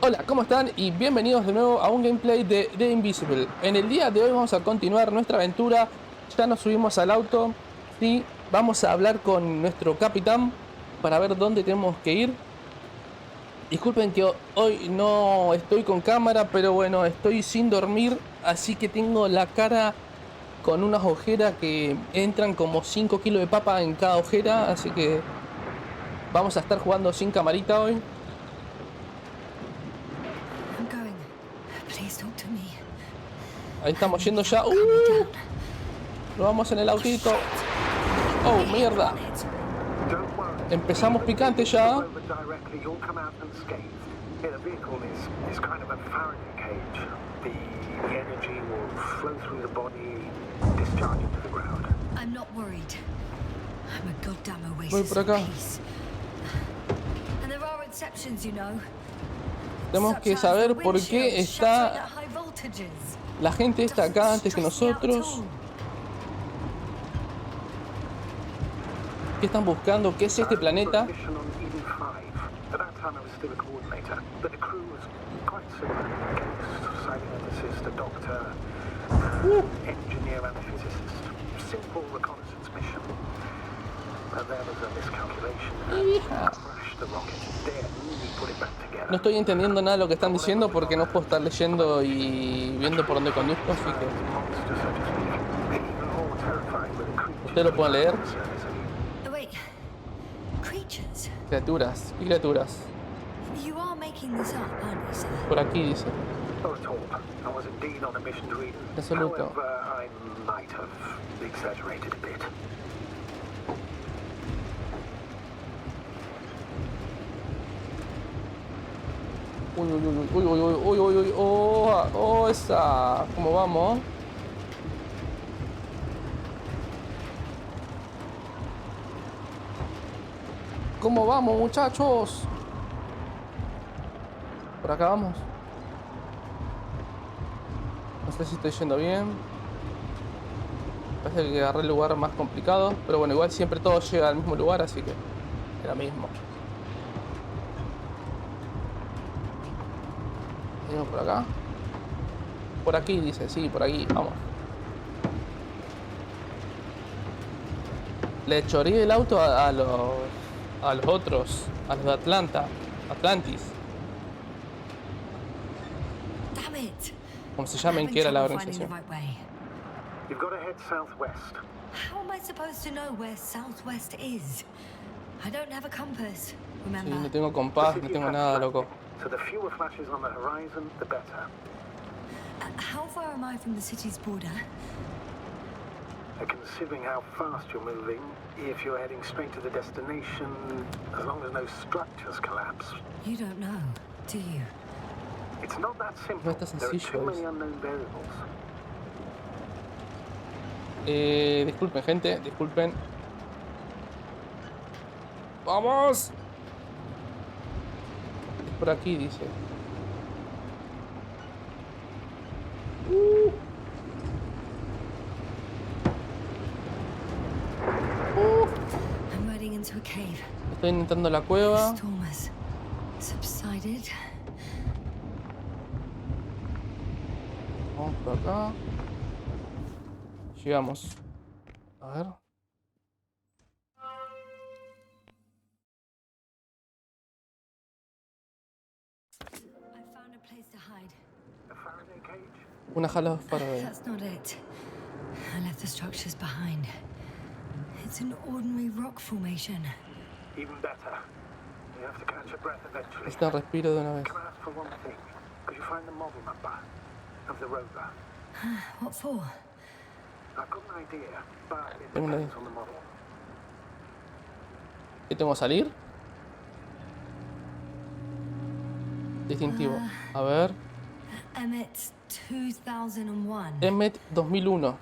Hola, ¿cómo están? Y bienvenidos de nuevo a un gameplay de Invisible. En el día de hoy vamos a continuar nuestra aventura. Ya nos subimos al auto. Sí, vamos a hablar con nuestro capitán para ver dónde tenemos que ir. Disculpen que hoy no estoy con cámara, pero bueno, estoy sin dormir. Así que tengo la cara con unas ojeras que entran como 5 kilos de papa en cada ojera. Así que vamos a estar jugando sin camarita hoy. Ahí estamos yendo ya. Lo vamos en el autito. Oh, mierda. Empezamos picante ya. Voy por acá. Tenemos que saber por qué está la gente está acá antes que nosotros. ¿Qué están buscando? ¿Qué es este planeta? No estoy entendiendo nada de lo que están diciendo porque no puedo estar leyendo y viendo por dónde conduzco, así que... ¿Ustedes lo pueden leer? Criaturas. ¿Qué criaturas? Por aquí dice. Absoluto. Uy, uy, uy, uy, uy, uy, uy, uy, oh, esa. ¿Cómo vamos? ¿Cómo vamos, muchachos? Por acá vamos. No sé si estoy yendo bien. Parece que agarré el lugar más complicado. Pero bueno, igual siempre todo llega al mismo lugar, así que es lo mismo. Venimos por acá. Por aquí dice, sí, por aquí, vamos. Le choreé el auto a los otros, a los de Atlantis. Como se llamen, que era la organización. You've got to head southwest. How am I supposed to know where southwest is? I don't have a compass, remember? Sí, no tengo compás, no tengo nada, loco. So the fewer flashes on the horizon, the better. How far am I from the city's border? Considering how fast you're moving, if you're heading straight to the destination, as long as no structures collapse. You don't know, do you? It's not that simple. No está There are too sencillo. many unknown variables. Disculpen, gente, disculpen. ¡Vamos! Es por aquí, dice. Estoy entrando la cueva. Vamos por acá. Llegamos. A ver. Una jala Faraday. That's not it. I left the structures behind. It's an ordinary rock formation. Even better. We have to catch a breath eventually. Este respiro de una vez. Can I ask for one thing? Could you find the model number of the rover? What for? I've got an idea, but it depends on the model. ¿Qué tengo que salir? Distintivo. A ver. Emmet 2001. Emmet 2001.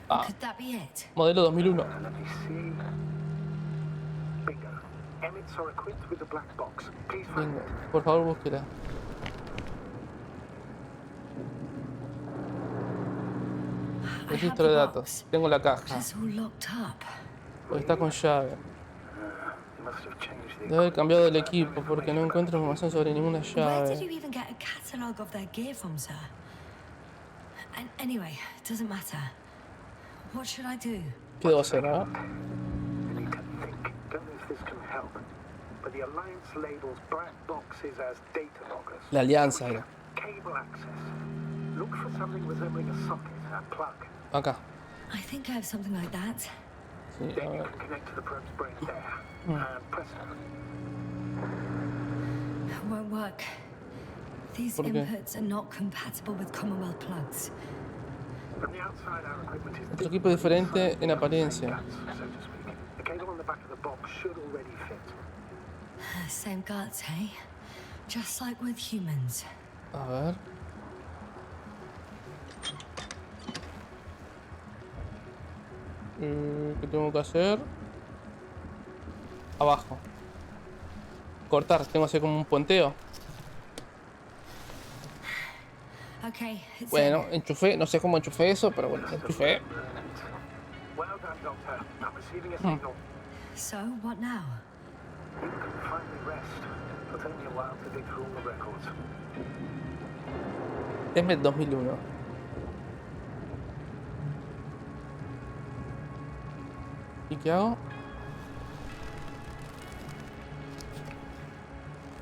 Ah. Modelo 2001. Bingo. Por favor, búsquela. Registro de datos. Tengo la caja. Está con llave. Debe haber cambiado el equipo porque no encuentro información sobre ninguna Where did llave. you even get a catalogue of their gear from, sir? And anyway, it doesn't matter. What should I do? ¿Qué debo hacer, ah? You need to think. Don't know if this can help, but the Alliance labels black boxes as data loggers. La alianza era. Cable access. Look for something resembling a socket, a plug. Acá. I think I have something like that. Sí, a Then you ver. can connect to the probe's brain there. And presto. It won't work. These ¿Por qué? inputs are not compatible with Commonwealth plugs. From the outside, our equipment is Otro equipo diferente en apariencia. guts, so to speak. The cable on the back of the box should already fit. Same guts, hey? Just like with humans. A ver. ¿Qué tengo que hacer? Abajo. Cortar. Tengo que hacer como un puenteo. Okay, it's Bueno, enchufé. No sé cómo enchufé eso, pero bueno, enchufé. Well done, Doctor. I'm receiving a signal. So, what now? You can finally rest. It'll take me a while to dig through all the records. Es el 2001. ¿Y qué hago?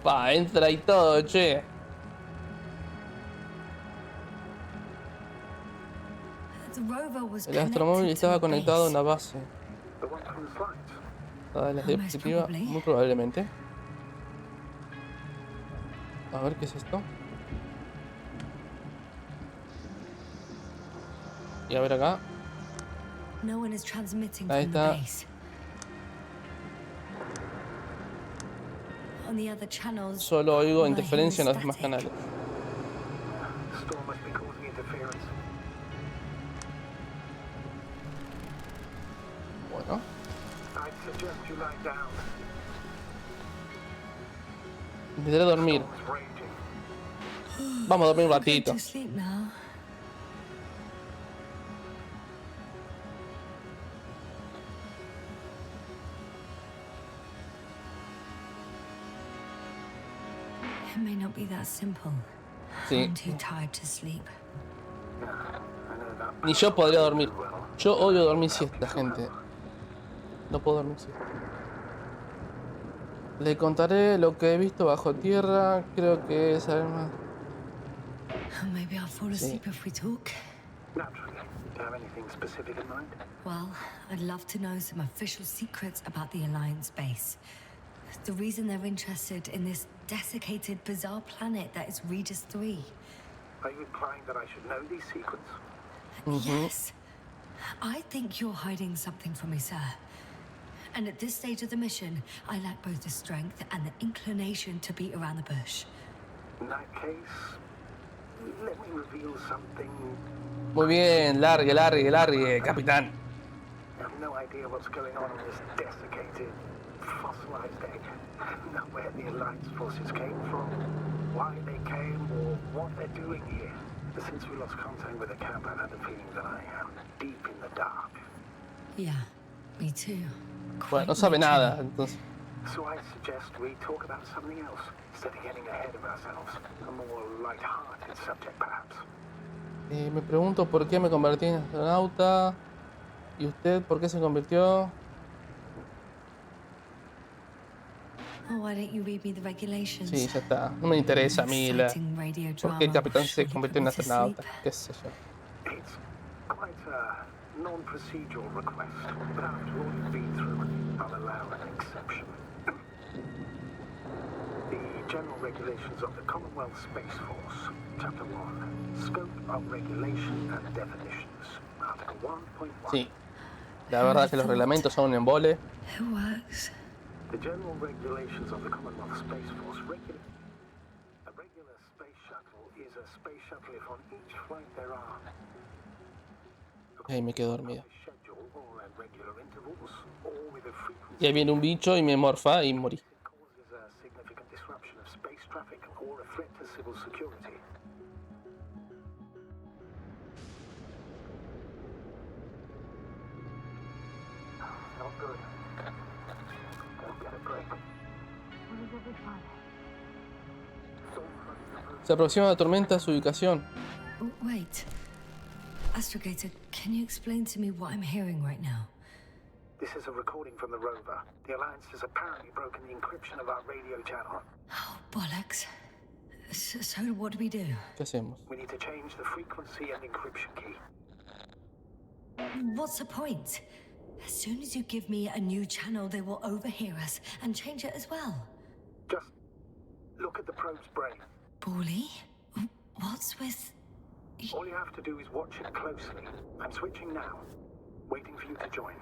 Pa, entra y todo, che. The rover was El astromóvil estaba conectado a una base. base. The one from the slides. Dada la diapositiva, probably. muy probablemente. A ver qué es esto. Y a ver acá. No one is transmitting Ahí from the está. base. On the other channels, Solo oigo all I hear interferencia en is los demás static. canales. The storm must be causing interference. Bueno. I'd suggest you lie down. Intentaré dormir. It's raging. Vamos a dormir un I'm going ratito. to sleep now. It may not be that simple. Sí. I'm too tired to sleep. I know that. Ni yo podría dormir. Well, Yo odio dormir siesta, gente. No puedo dormir siesta. Le contaré lo que he visto bajo tierra. Creo que es más. Maybe I'll fall asleep if we talk. naturally. Do you have anything specific in mind? Well, I'd love to know some official secrets about the Alliance base. The reason they're interested in this desiccated, bizarre planet that is Regis 3. Are you implying that I should know these secrets? Yes. I think you're hiding something from me, sir. And at this stage of the mission, I lack both the strength and the inclination to beat around the bush. In that case, let me reveal something. Muy bien, largue, largue, largue, capitán. I have no idea what's going on in this desiccated, fossilized egg. Know where the Alliance forces came from, why they came, or what they're doing here. Since we lost contact with the camp, I've had the feeling that I am deep in the dark. Yeah, me too. Bueno, no Quite sabe literally. nada, entonces. So I suggest we talk about something else, instead of getting ahead of ourselves. A more light-hearted subject, perhaps. Me pregunto por qué me convertí en astronauta. ¿Y usted por qué se convirtió? Oh, why don't you read me the regulations? Sí, ya está. No me interesa a mí la... Exciting radio por qué el drama capitán se surely convirtió en put me to astronauta. sleep. Qué sé yo. It's quite a non-procedural request, but after all you've been through, I'll allow an exception. The General Regulations of the Commonwealth Space Force, Chapter 1, Scope of Regulation and Definitions, Article 1.1. Sí. La verdad es que los reglamentos son un embole. It works. The General Regulations of the Commonwealth Space Force regulate. A regular space shuttle is a space shuttle if on each flight there are Ay, me quedo dormido. schedule or at regular intervals or with a frequency Y ahí viene un bicho y me morfa y morí. that causes a significant disruption of space traffic or a threat to civil security. Not good. Don't get a break. Se aproxima la tormenta a su ubicación. Wait. Astrogator, can you explain to me what I'm hearing right now? This is a recording from the rover. The Alliance has apparently broken the encryption of our radio channel. Oh, bollocks. So what do we do? ¿Qué hacemos? We need to change the frequency and encryption key. What's the point? As soon as you give me a new channel, they will overhear us and change it as well. Just look at the probe's brain. Bally? What's with... All you have to do is watch it closely. I'm switching now. Waiting for you to join.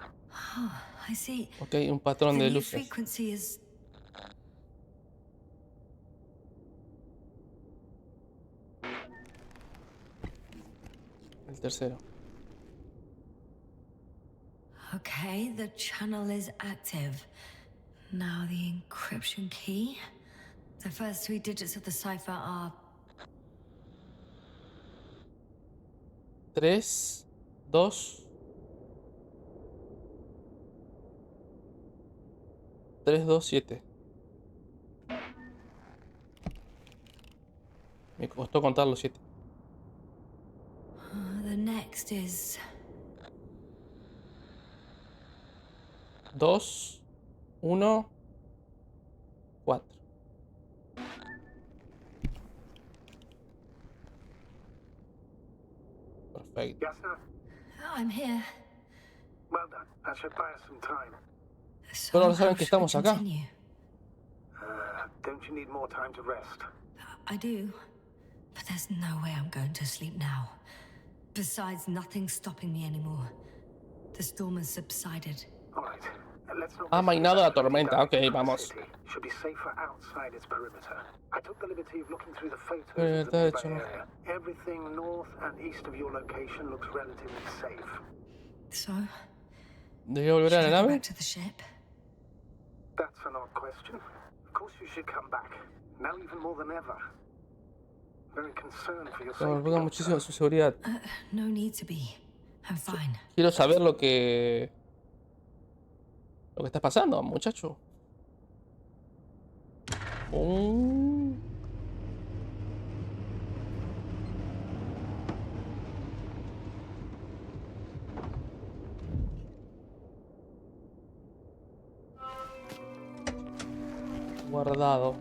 Oh, I see. Ok, un patrón de The new luces. frequency is... El tercero. Okay, the channel is active. Now the encryption key. The first 3 digits of the cipher are... 3, 2, 3, 2, 7. Me costó contar los 7. The next is... 2, 1, 4. Perfecto. YASNA, I'm here. well done. That should buy us some time. So Pero ahora saben how que should we estamos acá. continue? Don't you need more time to rest? I do. But there's no way I'm going to sleep now. Besides, nothing's stopping me anymore. The storm has subsided. All right. Let's not Ha miss mainado la the tormenta. Ok, city. vamos. Should be safer outside its perimeter. I took the liberty of looking through the photos Eh, of the está nearby hecho, ¿no? area. Everything north and east of your location looks relatively safe. So, ¿Debería volver should a I la go nave? back to the ship? That's an odd question. Of course you should come back. Now even more than ever. Very concerned for your Se safety. preocupa muchísimo de su seguridad. No need to be. I'm fine. Quiero saber lo que está pasando, muchacho. Guardado.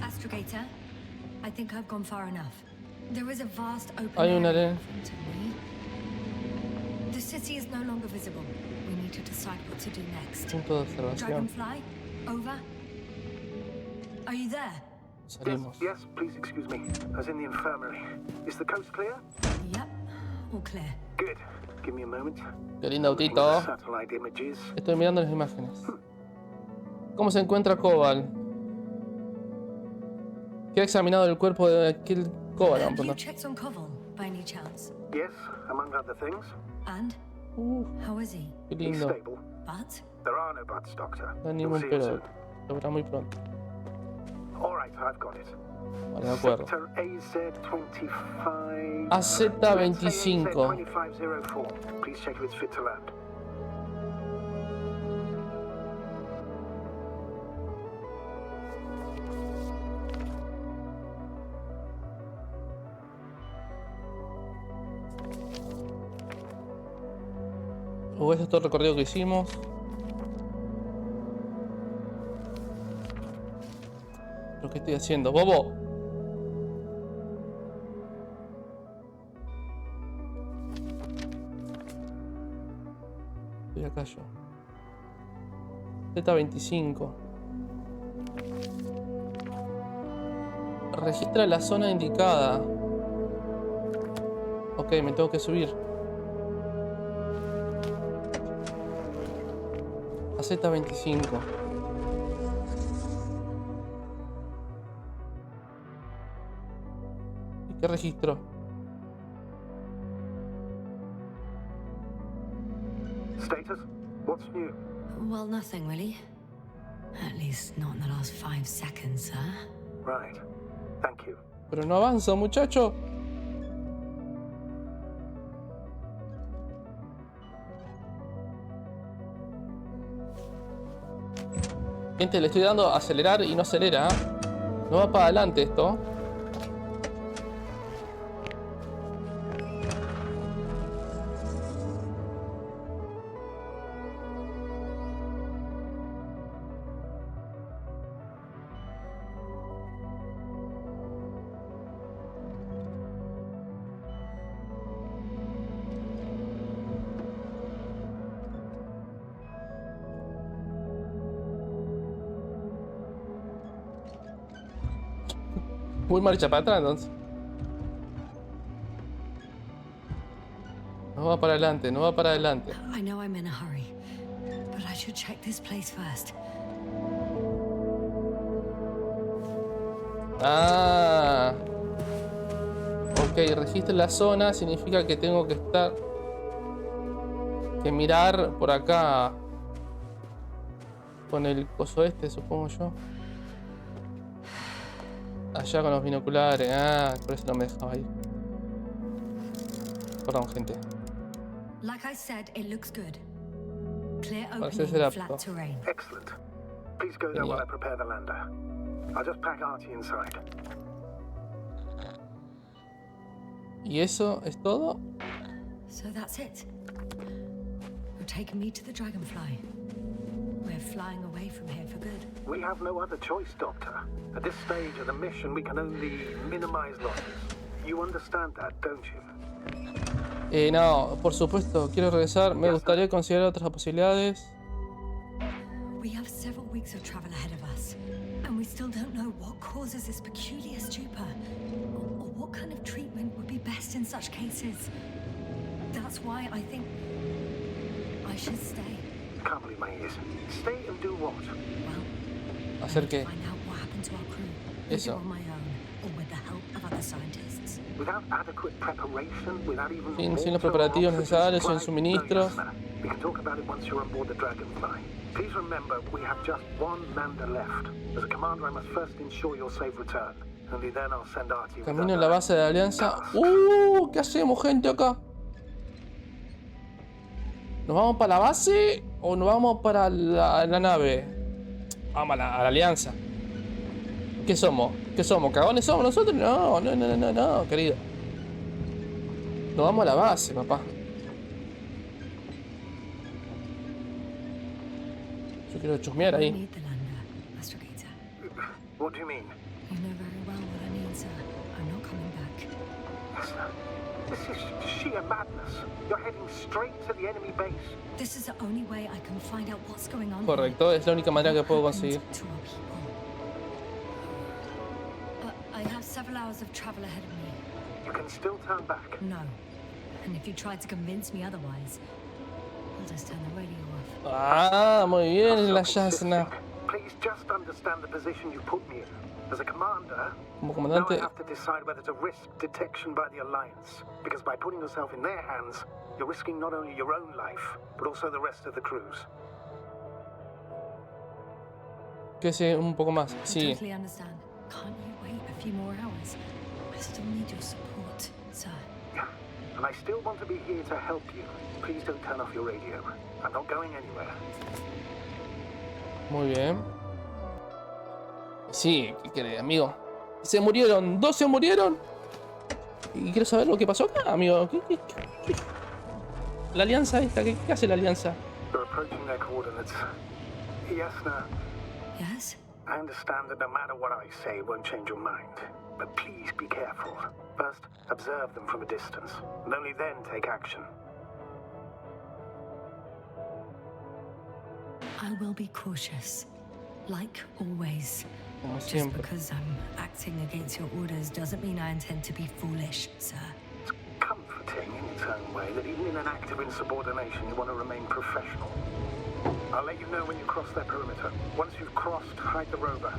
Astrogator, I think I've gone far enough. There is a vast open Hay una area arena. in front of me. The city is no longer visible. We need to decide what to do next. Punto de observación. Dragonfly, over. Are you there? Salimos. Yes, please excuse me. I was in the infirmary. Is the coast clear? Yep, all clear. Good. Give me a moment. Qué lindo Looking at autito. the satellite images. Estoy mirando las imágenes. ¿Cómo se encuentra Cobal? ¿Qué ha examinado el cuerpo de aquel Cobal? Have you checked on Koval, by any chance? Yes, among other things. And? How is he? Qué He's lindo. stable. But? There are no buts, Doctor. No hay You'll ningún see it pero. soon. Lo verá muy pronto. All right, I've got it. Vale, de acuerdo. Sector AZ25. AZ25. AZ2504. Please check if it's fit to land. O este es todo el recorrido que hicimos. Lo que estoy haciendo. ¡Bobo! Estoy acá yo. Z25. Registra la zona indicada. Ok, me tengo que subir. A Z25. ¿Y qué registro? Status? What's new? Well, nothing really. At least not in the last 5 seconds, sir. Right. Thank you. Pero no avanza, muchacho. Gente, le estoy dando a acelerar y no acelera. No va para adelante esto. Muy marcha para atrás entonces. No va para adelante, no va para adelante. I know I'm in a hurry, but I should check this place first. Ah. Ok, registra la zona, significa que tengo que mirar por acá. Con el coso este, supongo yo. Allá con los binoculares. Ah, por eso no me dejaba ir. Perdón, gente. Like I said, it looks good. Clear Parece opening, ser flat apto. terrain. Excellent. Please go there while I prepare the lander. I'll just pack Artie inside. ¿Y eso es todo? So that's it. You're taking me to the Dragonfly. We're flying away from here for good. We have no other choice, Doctor. At this stage of the mission, we can only minimize losses. You understand that, don't you? No, por supuesto, quiero regresar. Me gustaría considerar otras posibilidades. We have several weeks of travel ahead of us, and we still don't know what causes this peculiar stupor, or what kind of treatment would be best in such cases. That's why I think I should stay. Can't believe my ears. Stay and do what? Well, ¿Hacer I need to qué? find out what happened to our crew, Eso. either on my own or with the help of other scientists. Without adequate preparation, without even Sin los preparativos necesarios, sin suministros. We can talk about it once you're on board the Dragonfly. Please remember, we have just one lander left. As a commander, I must first ensure your safe return. Only then I'll send Artie with Camino a other la base de la alianza. tasks. ¿Qué hacemos, gente, acá? ¿Nos vamos para la base o nos vamos para la nave? Vamos a la alianza. ¿Qué somos? ¿Qué somos? ¿Cagones somos nosotros? No, querido. Nos vamos a la base, papá. Yo quiero chusmear I ahí. need the lander, Master Gator. What do you mean? You know very well what I mean, sir. I'm not coming back. Yasna, this is sheer madness. You're heading straight to the enemy base. This is the only way I can find out what's going on. Correcto, es la única manera que puedo conseguir. To our people. I have several hours of travel ahead of me. You can still turn back. No. And if you try to convince me otherwise, I'll just turn the radio off. Ah, muy bien, la YASNA. Please just understand the position you put me in. As a commander, Como now I comandante, have to decide whether to risk detection by the Alliance. Because by putting yourself in their hands, you're risking not only your own life, but also the rest of the crew's. que sé un poco más. I Sí. totally understand. Can't you wait a few more hours? I still need your support, sir. Yeah, and I still want to be here to help you. Please don't turn off your radio. I'm not going anywhere. Muy bien. Sí, ¿qué querés, amigo? Se murieron, 2 se murieron. Y quiero saber lo que pasó acá, amigo. ¿Qué? La alianza esta, ¿qué hace la alianza? They're approaching their coordinates. Yasna, Yes? I understand that no matter what I say, it won't change your mind. But please be careful. First, observe them from a distance, and only then take action. I will be cautious. Like always. Como Just siempre. because I'm acting against your orders doesn't mean I intend to be foolish, sir. It's comforting in its own way that even in an act of insubordination, you want to remain professional. I'll let you know when you cross their perimeter. Once you've crossed, hide the rover.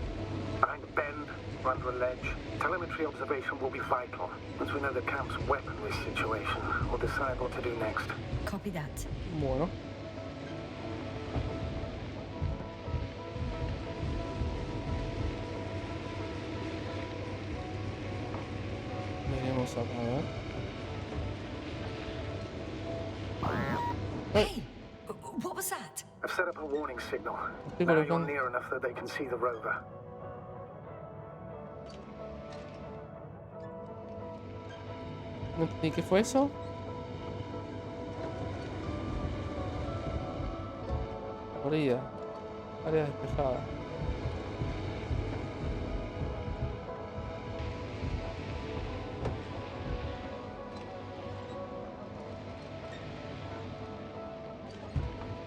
Behind a bend, or under a ledge. Telemetry observation will be vital. Once we know the camp's weaponry situation, we'll decide what to do next. Copy that. Bueno. Veremos acá, a ver. Hey! What was that? I've set up a warning signal. Estoy Now you're colocando. near enough that they can see the rover. No entendí qué fue eso. Aburrida. Área despejada.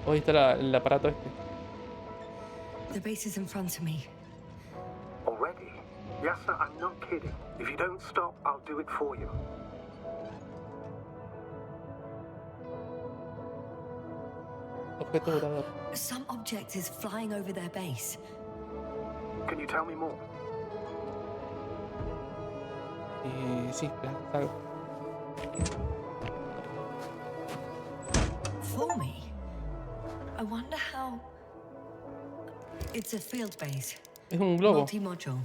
Hoy está el aparato este. The base is in front of me. Already? Yasna, I'm not kidding. If you don't stop, I'll do it for you. Objeto volador. Some object is flying over their base. Can you tell me more? Y sí, algo. For me? I wonder how... It's a field base. Es un globo. Multi-module.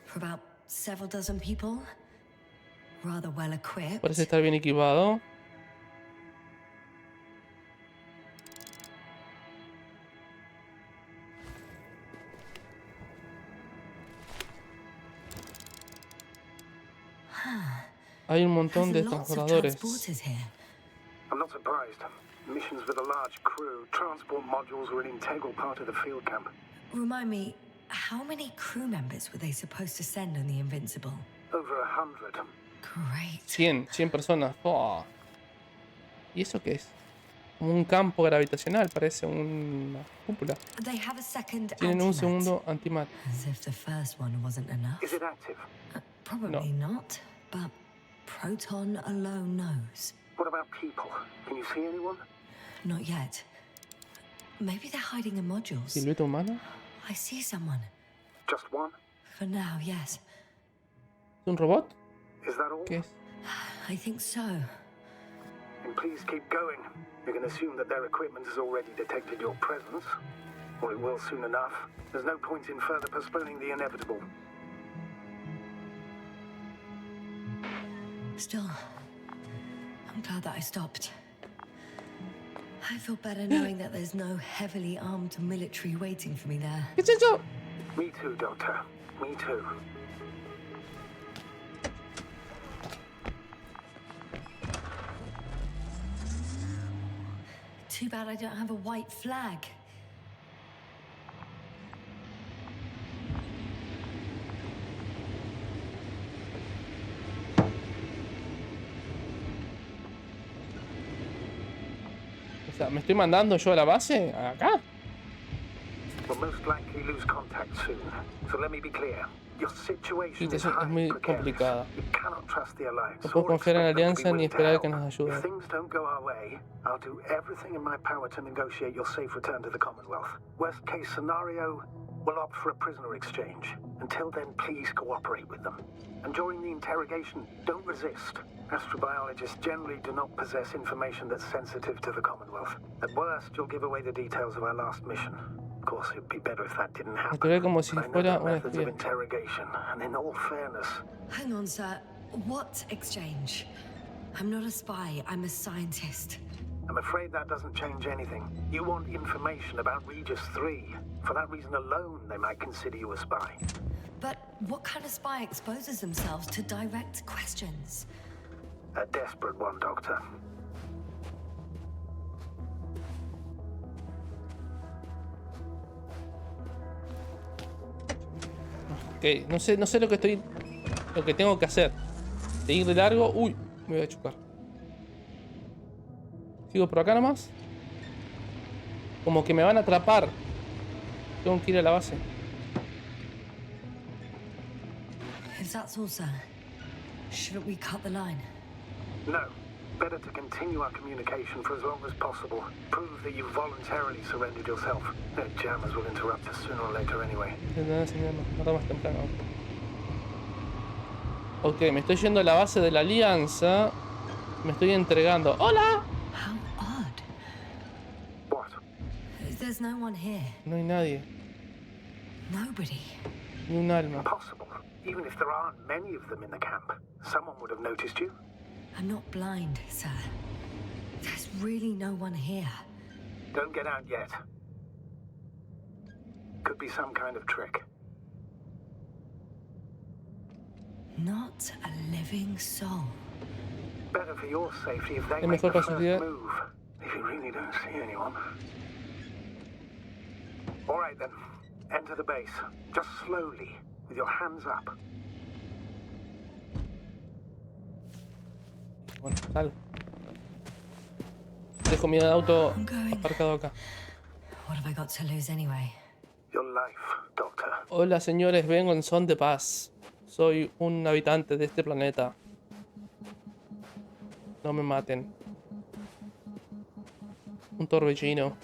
For about several dozen people. Rather well equipped. Parece estar bien equipado. Hay un montón de transportadores. I'm not surprised. Missions with a large crew, transport modules were an integral part of the field camp. Remind me, how many crew members were they supposed to send on the Invincible? Over 100. Great. 100 personas. Oh. ¿Y eso qué es? Como un campo gravitacional, parece una cúpula. They have a second Tienen un antimat. segundo antimat. As if the first one wasn't enough. Is it active? Probably not, but Proton alone knows. What about people? Can you see anyone? Not yet. Maybe they're hiding in modules. ¿Silueta humana? I see someone. Just one? For now, yes. ¿Es un robot? Is that all? ¿Qué es? I think so. And please keep going. You can assume that their equipment has already detected your presence. Or it will soon enough. There's no point in further postponing the inevitable. Still, I'm glad that I stopped. I feel better knowing that there's no heavily armed military waiting for me there. ¿Qué es eso? Me too, Doctor. Me too. Too bad I don't have a white flag. O sea, ¿me estoy mandando yo a la base? ¿Acá? We'll most likely lose contact soon. So let me be clear. Your situation is Es highly muy precarious. complicada. You cannot trust the Alliance. No puedo or confiar en la expect them to be alianza ni willing to esperar help. que nos ayuden. If things don't go our way, I'll do everything in my power to negotiate your safe return to the Commonwealth. Worst case scenario, we'll opt for a prisoner exchange. Until then, please cooperate with them. And during the interrogation, don't resist. Astrobiologists generally do not possess information that's sensitive to the Commonwealth. At worst, you'll give away the details of our last mission. Of course, it'd be better if that didn't happen. Actué como si But I know fuera the una methods of espía. interrogation, and in all fairness, Hang on, sir. What exchange? I'm not a spy, I'm a scientist. I'm afraid that doesn't change anything. You want information about Regis 3. For that reason alone, they might consider you a spy. But what kind of spy exposes themselves to direct questions? A desperate one, Doctor. Ok, no sé lo que tengo que hacer. Seguir de largo. Uy, me voy a chocar. Sigo por acá nomás. Como que me van a atrapar. Tengo que ir a la base. If that's all, sir, shouldn't we cut the line? No. Better to continue our communication for as long as possible. Prove that you voluntarily surrendered yourself. The jammers will interrupt us sooner or later anyway. Intentaré enseñarnos más temprano. Ok, me estoy yendo a la base de la alianza. Me estoy entregando. ¡Hola! How odd. What? There's no one here. No hay nadie. Nobody. Ni un alma. Impossible. Even if there aren't many of them in the camp, someone would have noticed you. I'm not blind, sir. There's really no one here. Don't get out yet. Could be some kind of trick. Not a living soul. Better for your safety if they Es make mejor the para su first seguridad. move. If you really don't see anyone. All right then. Enter the base. Just slowly, with your hands up. Bueno, sal. Dejo mi auto I'm going. aparcado acá. What have I got to lose anyway? Your life, Doctor. Hola señores, vengo en son de paz. Soy un habitante de este planeta. No me maten. Un torbellino.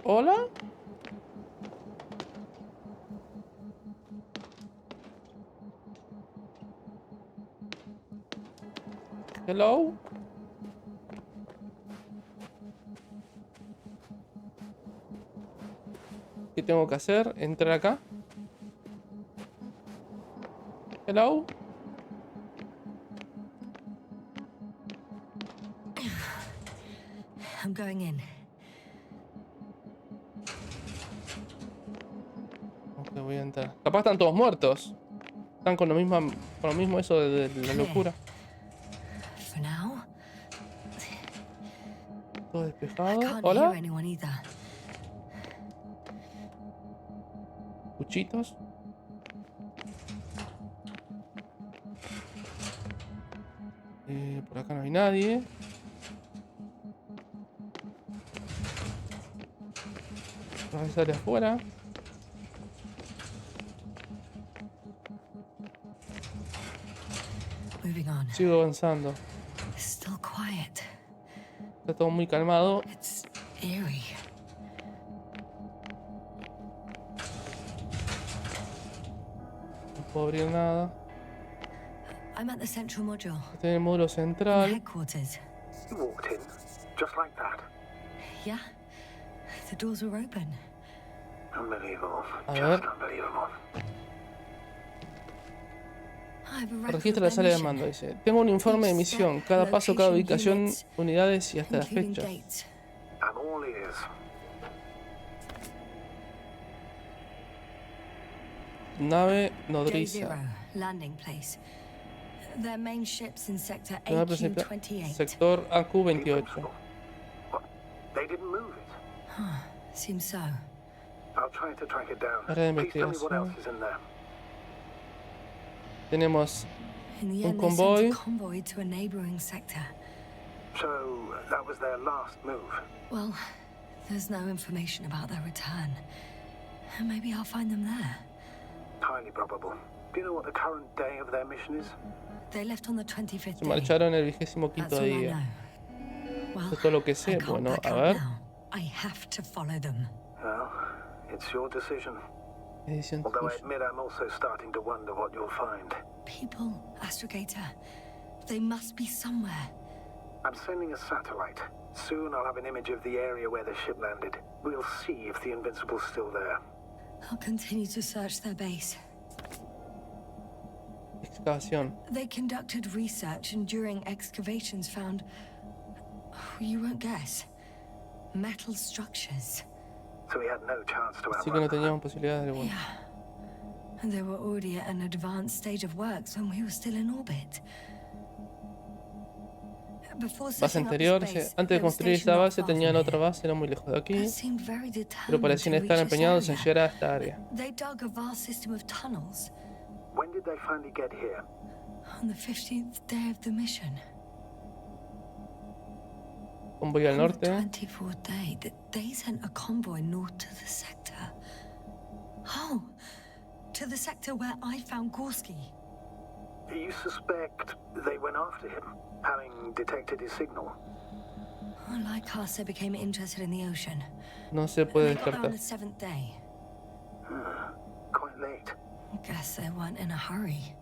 ¿Hola? Hello? ¿Qué tengo que hacer? ¿Entrar acá? Hello? I'm going in. Ok, voy a entrar. Capaz están todos muertos. Están con lo mismo eso de la locura. For now, Todo I despejado. can't hear Hola. anyone either. Cuchitos. Por acá no hay nadie. Vamos a salir afuera. Moving on. Sigo avanzando. It's still quiet. Está todo muy calmado. It's eerie. No puedo abrir nada. I'm at the central module. Este es el módulo In central. headquarters. You walked in, just like that. Yeah? The doors were open. Unbelievable. A Just ver. unbelievable. I have a record Registra la of sala de their mando, mission, dice. Tengo un informe de misión. Cada paso, cada ubicación, units, unidades y hasta la including fecha. dates. I'm all ears. Nave Day nodriza. 0, landing place. Their main ships in sector Nave principal. AQ-28. Sector AQ-28. Invincible. What? They didn't move it. Seems so. I'll try to track it down. Área de Please tell me what investigación. else is in there. Tenemos In the un end, they convoy. sent a convoy to a neighboring sector. So, that was their last move. Well, there's no information about their return. Maybe I'll find them there. Highly probable. Do you know what the current day of their mission is? They left on the 25th Se day. marcharon el 25º That's all I día. know. Well, Eso es todo lo que I sé. can't Bueno, back a out ver. now. I have to follow them. Well, it's your decision. Edición Although I tuya. admit I'm also starting to wonder what you'll find. People, Astrogator. They must be somewhere. I'm sending a satellite. Soon I'll have an image of the area where the ship landed. We'll see if the Invincible's still there. I'll continue to search their base. Excavación. They conducted research and during excavations found... You won't guess. Metal structures. So we had no chance to Así que no outrun them. teníamos posibilidades de Yeah. And they were already at an advanced stage of works when we were still in orbit. Before Base setting up anterior, this dice, base, antes they de were construir esta stationed not base far tenían from otra here. base no muy lejos de aquí, They seemed very pero determined parecían to estar reach this empeñados en area. llegar a esta área. They dug a vast system of tunnels When did they finally get here? on the 15th day of the mission. Convoy al On norte. the 24th day, they sent a convoy north to the sector. Oh, to the sector where I found Gorski. You suspect they went after him, having detected his signal? Like us, they became interested in the ocean. No se puede They got there on descartar. the 7th day. Quite late. Guess they weren't in a hurry.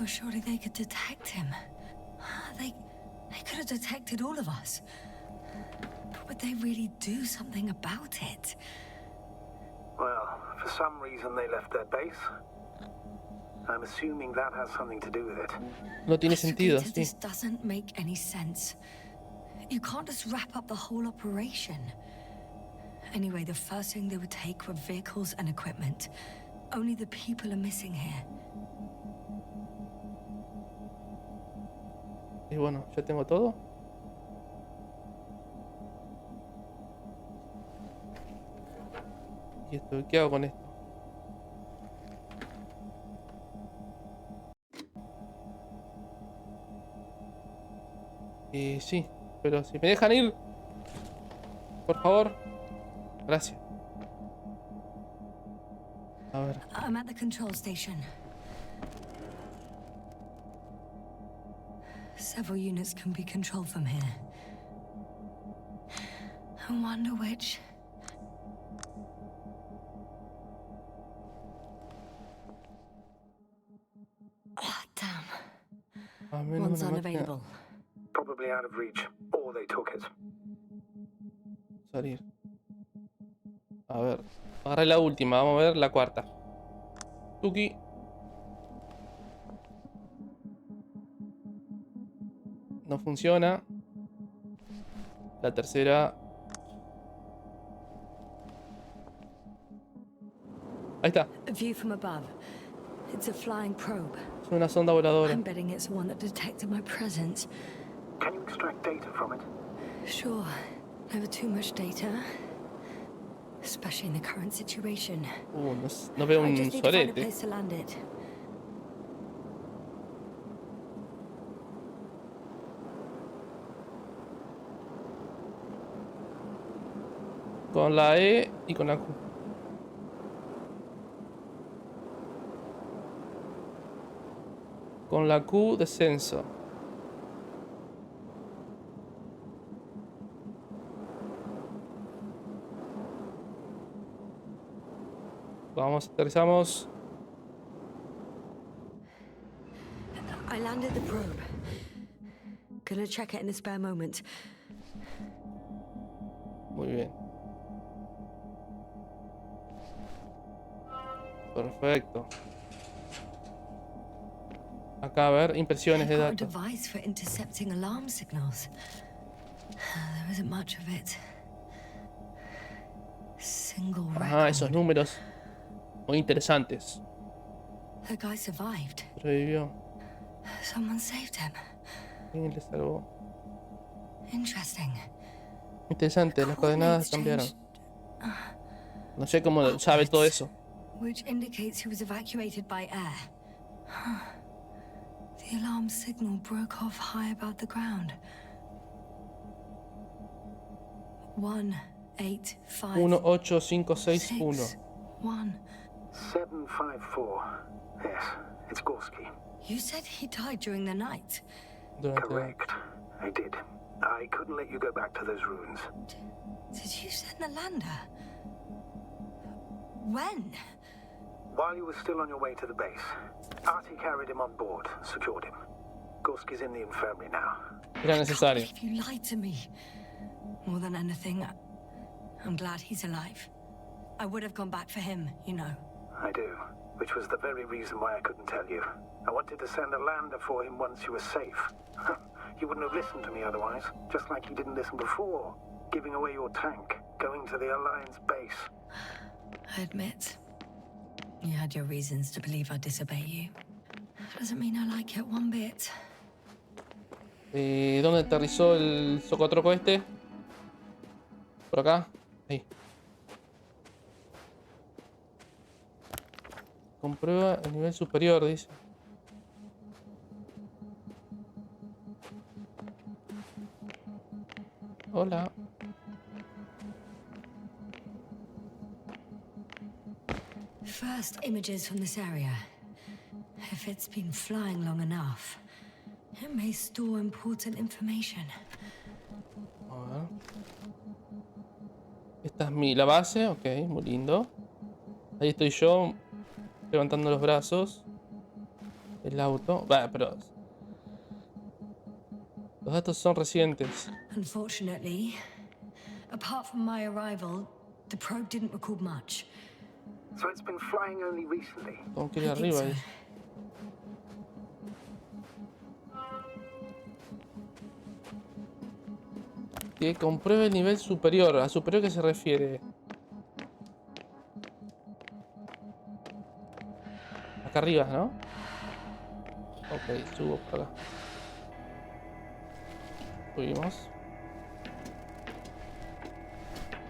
Oh, surely they could detect him. They could have detected all of us. But would they really do something about it? Well, for some reason they left their base. I'm assuming that has something to do with it. No tiene sentido, Astrogator, sí. this doesn't make any sense. You can't just wrap up the whole operation. Anyway, the first thing they would take were vehicles and equipment. Only the people are missing here. Y bueno, ya tengo todo. ¿Y esto? ¿Qué hago con esto? Sí, pero si me dejan ir, por favor. Gracias. A ver. I'm at the control station. Several units can be controlled from here. I wonder which. Ah, damn. One's unavailable. Probably out of reach, or they took it. Salir. A ver. Agarré la última, vamos a ver la cuarta. Tuki. No funciona. La tercera. Ahí está. A view from above. It's a flying probe. Es una sonda voladora. I'm betting it's the one that detected my presence. Can you extract data from it? Sure. Never too much data. Especially in the current situation. No veo I un just need to find a solete. place to land it. Con la E y con la Q. Con la Q, descenso. Vamos, aterrizamos. I landed the probe. Gonna check it in a spare moment. Muy bien. Perfecto. Acá, a ver, impresiones de I've got a datos. device for intercepting alarm signals. There isn't much of it. Single Ajá, esos record. números muy interesantes. The guy survived. Sobrevivió. Someone saved him. ¿Quién le salvó? Interesting. Interesante, las coordenadas cambiaron. No sé cómo sabe todo eso. Which indicates he was evacuated by air. The alarm signal broke off high above the ground. 18561. 1. 754. Yes, it's Gorski. You said he died during the night. Correct. I did. I couldn't let you go back to those ruins. Did you send the lander? When? While you were still on your way to the base, Artie carried him on board, secured him. Gorski's in the infirmary now. Era necesario. If you lied to me. More than anything, I'm glad he's alive. I would have gone back for him, you know. I do, which was the very reason why I couldn't tell you. I wanted to send a lander for him once you were safe. You wouldn't have listened to me otherwise, just like you didn't listen before, giving away your tank, going to the Alliance base. I admit, you had your reasons to believe I'd disobey you. Doesn't mean I like it one bit. ¿Dónde aterrizó el socotroco este? ¿Por acá? Ahí. Comprueba el nivel superior, dice. Hola. First images from this area. If it's been flying long enough, it may store important information. A ver. Esta es la base, ok, muy lindo. Ahí estoy yo, levantando los brazos. El auto. Va, pero los datos son recientes. Unfortunately, apart from my arrival, the probe didn't record much. So it's been flying only recently. Tengo que ir I think arriba. so. Dice. Que compruebe el nivel superior. ¿A superior qué se refiere? Acá arriba, ¿no? Ok, subo por acá. Subimos.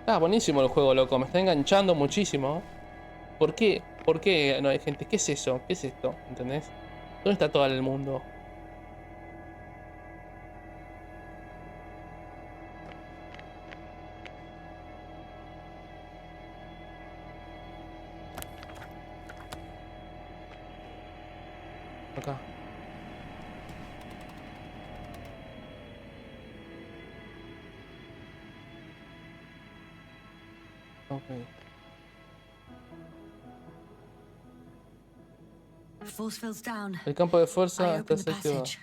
Ah, buenísimo el juego, loco. Me está enganchando muchísimo. ¿Por qué? ¿Por qué no hay gente? ¿Qué es eso? ¿Qué es esto? ¿Entendés? ¿Dónde está todo el mundo? Acá. Ok. Force field's down. El campo de I fuerza está opened the desactivado. passage.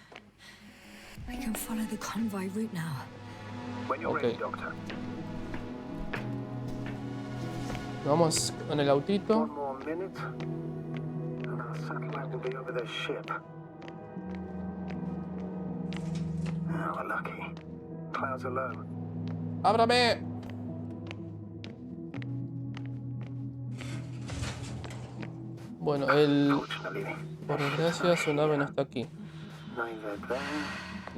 We can follow the convoy route now. When you're ready, Doctor. Vamos con el autito. One more minute, and our satellite will be over the ship. Oh, we're lucky. Clouds are low. ¡Ábrame! Bueno, Fortunately, por desgracia su nave no está aquí. neither there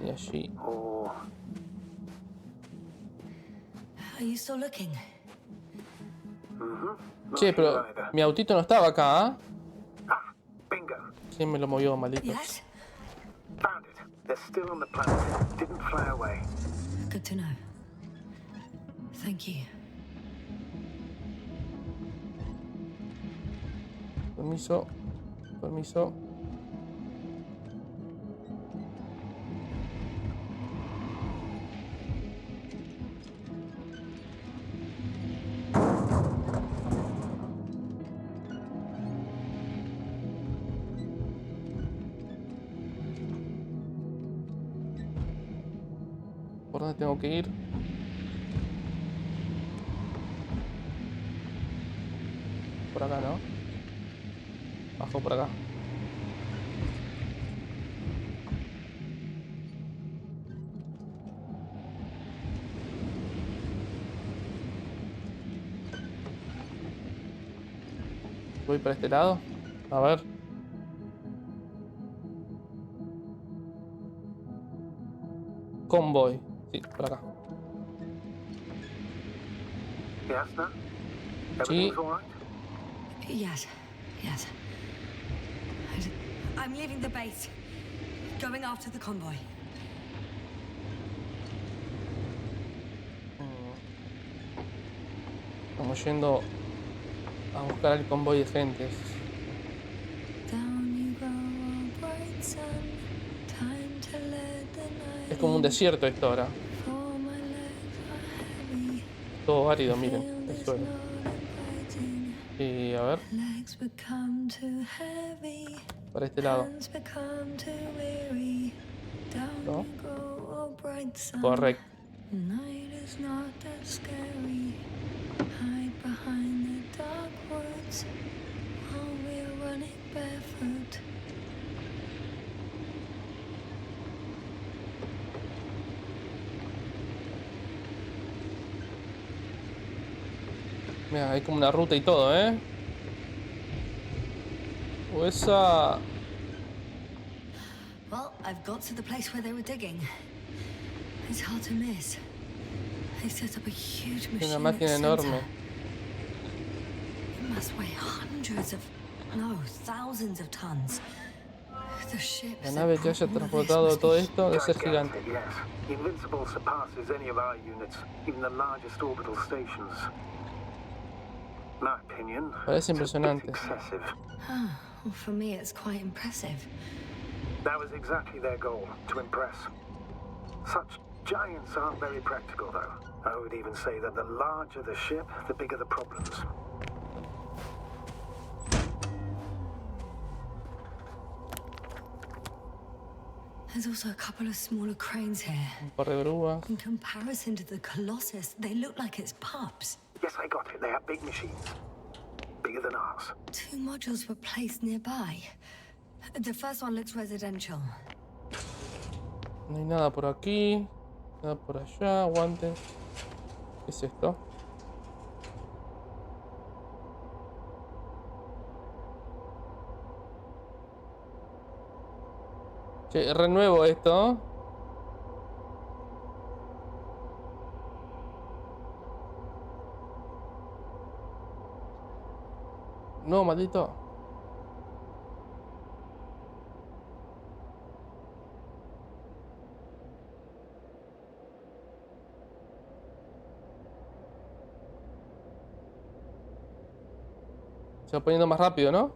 Ni allí. or... Are you still looking? Not Che, here pero either. mi autito no estaba acá, ¿ah? Ah, bingo. ¿Quién me lo movió, maldito? Yes? Found it. They're still on the planet. Didn't fly away. Good to know. Thank you. Permiso. Permiso. ¿Por dónde tengo que ir? Por acá, ¿no? Bajo por acá. Voy para este lado. A ver. Convoy. Sí, por acá. YASNA? Sí. Everything's all right? Yes. Yes. I'm leaving the base. Going after the convoy. Estamos yendo a buscar el convoy de gentes. Down you go, oh bright sun. Time to let the night Es como un desierto esto ahora. for my legs are heavy. Todo árido, miren. Feel El this suelo. load inviting. Y a ver, Legs become too heavy. para este lado. Hands become too weary. Down No. you go, oh bright sun. Correcto. Night is not that scary. Hide behind the dark woods while we're running barefoot. Mira, hay como una ruta y todo, ¿eh? O esa... Well, I've got to the place where they were digging. It's hard to miss. They set up a huge Una machine at máquina the enorme. center. It must weigh hundreds of, no, thousands of tons. The ships La that nave que brought haya all of this transportado must be todo esto debe ser gigante. Gigantic, yes. The Invincible surpasses any of our units, even the largest orbital stations. My opinion, Parece it's a bit impresionante. excessive. Ah, well, for me, it's quite impressive. That was exactly their goal, to impress. Such giants aren't very practical, though. I would even say that the larger the ship, the bigger the problems. There's also a couple of smaller cranes here. Un par de grúas. In comparison to the Colossus, they look like it's pups. Yes, I got it. They have big machines. Bigger than ours. Two modules were placed nearby. The first one looks residential. No hay nada por aquí. Nada por allá. Guantes. ¿Qué es esto? Che, renuevo esto. No, maldito. Se va poniendo más rápido, ¿no?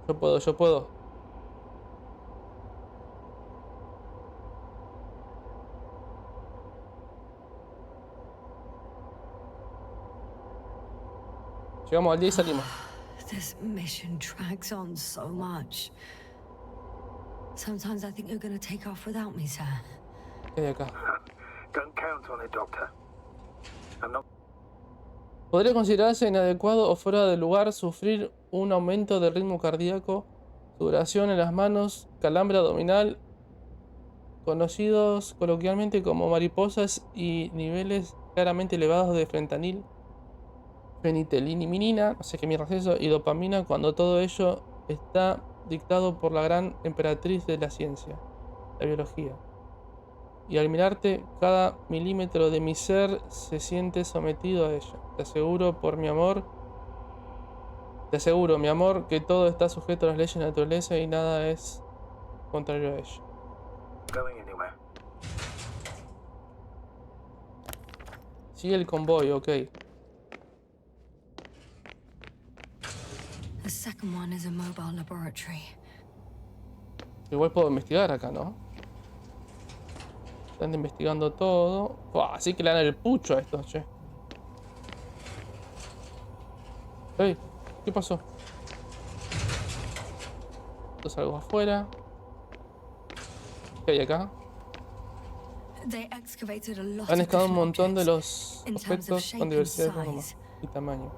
Yo puedo, yo puedo. Llegamos al día y salimos. This mission drags on so much. Sometimes I think you're gonna take off without me, sir. ¿Qué hay acá? Don't count on it, Doctor. I'm not. Podría considerarse inadecuado o fuera de lugar sufrir un aumento del ritmo cardíaco, sudoración en las manos, calambre abdominal, conocidos coloquialmente como mariposas, y niveles claramente elevados de fentanil, fenitilaminina, no sé qué mierda es eso, y dopamina, cuando todo ello está dictado por la gran emperatriz de la ciencia, la biología. Y al mirarte, cada milímetro de mi ser se siente sometido a ella. Te aseguro, mi amor, que todo está sujeto a las leyes de la naturaleza y nada es contrario a ella. Going anywhere. Sigue el convoy, ok. The second one is a mobile laboratory. Igual puedo investigar acá, ¿no? Están investigando todo. Buah, así que le dan el pucho a esto, che. Hey, ¿qué pasó? Esto es algo afuera. ¿Qué hay acá? They excavated a lot Han of excavado un different montón de objects los in terms of objetos shape con and diversidad de forma size. y tamaño.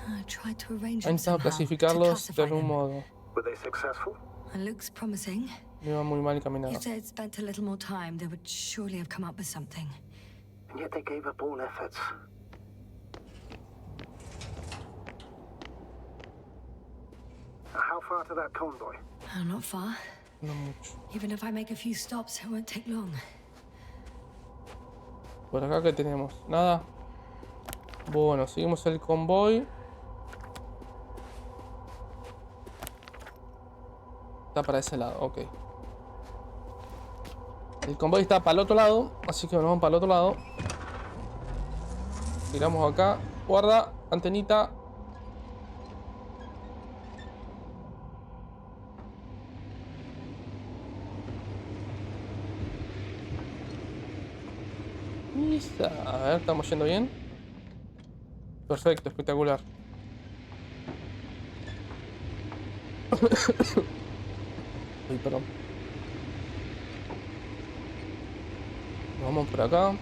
I tried to arrange Han them intentado somehow to clasificarlos de classify algún them. modo. Were they successful? It looks promising. Me iba muy mal encaminado. If they had spent a little more time, they would surely have come up with something. And yet they gave up all efforts. Now, how far to that convoy? Oh, not far. No mucho. Even if I make a few stops, it won't take long. Por acá, ¿qué tenemos? Nada. Bueno, seguimos el convoy. Está para ese lado, ok. El convoy está para el otro lado, así que nos vamos para el otro lado. Tiramos acá. Guarda, antenita. Lisa. A ver, ¿estamos yendo bien? Perfecto, espectacular. Uy, perdón. Vamos por acá.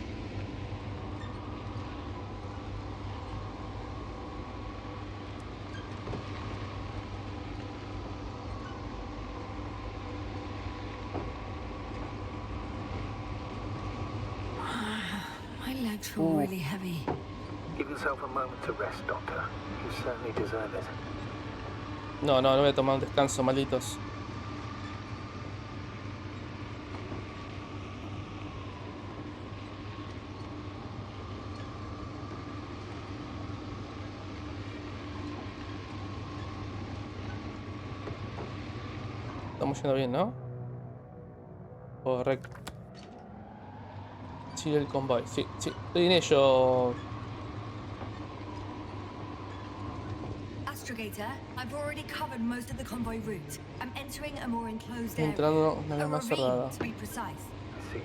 My legs feel really heavy. Give yourself a moment to rest, Doctor. You certainly deserve it. No, no, no voy a tomar un descanso, malditos. Estamos yendo bien, ¿no? Correcto. Sigue el convoy. Sí, sí. Estoy en ello. Astrogator, I've already covered most of the convoy route. I'm entering a more enclosed Estoy area. entrando en una A área más ravine, cerrada. to be precise. I see.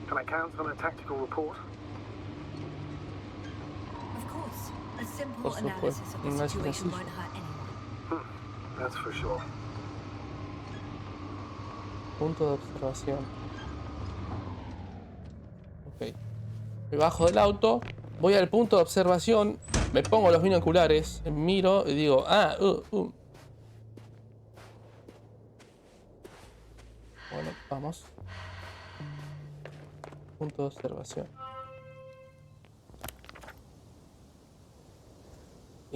Can I count on a tactical report? Of course, a simple Por supuesto. analysis of the Análisis situation sencillo. won't hurt anyone. That's for sure. Punto de observación. Ok. Me bajo del auto. Voy al punto de observación. Me pongo los binoculares. Miro y digo, Bueno, vamos. Punto de observación.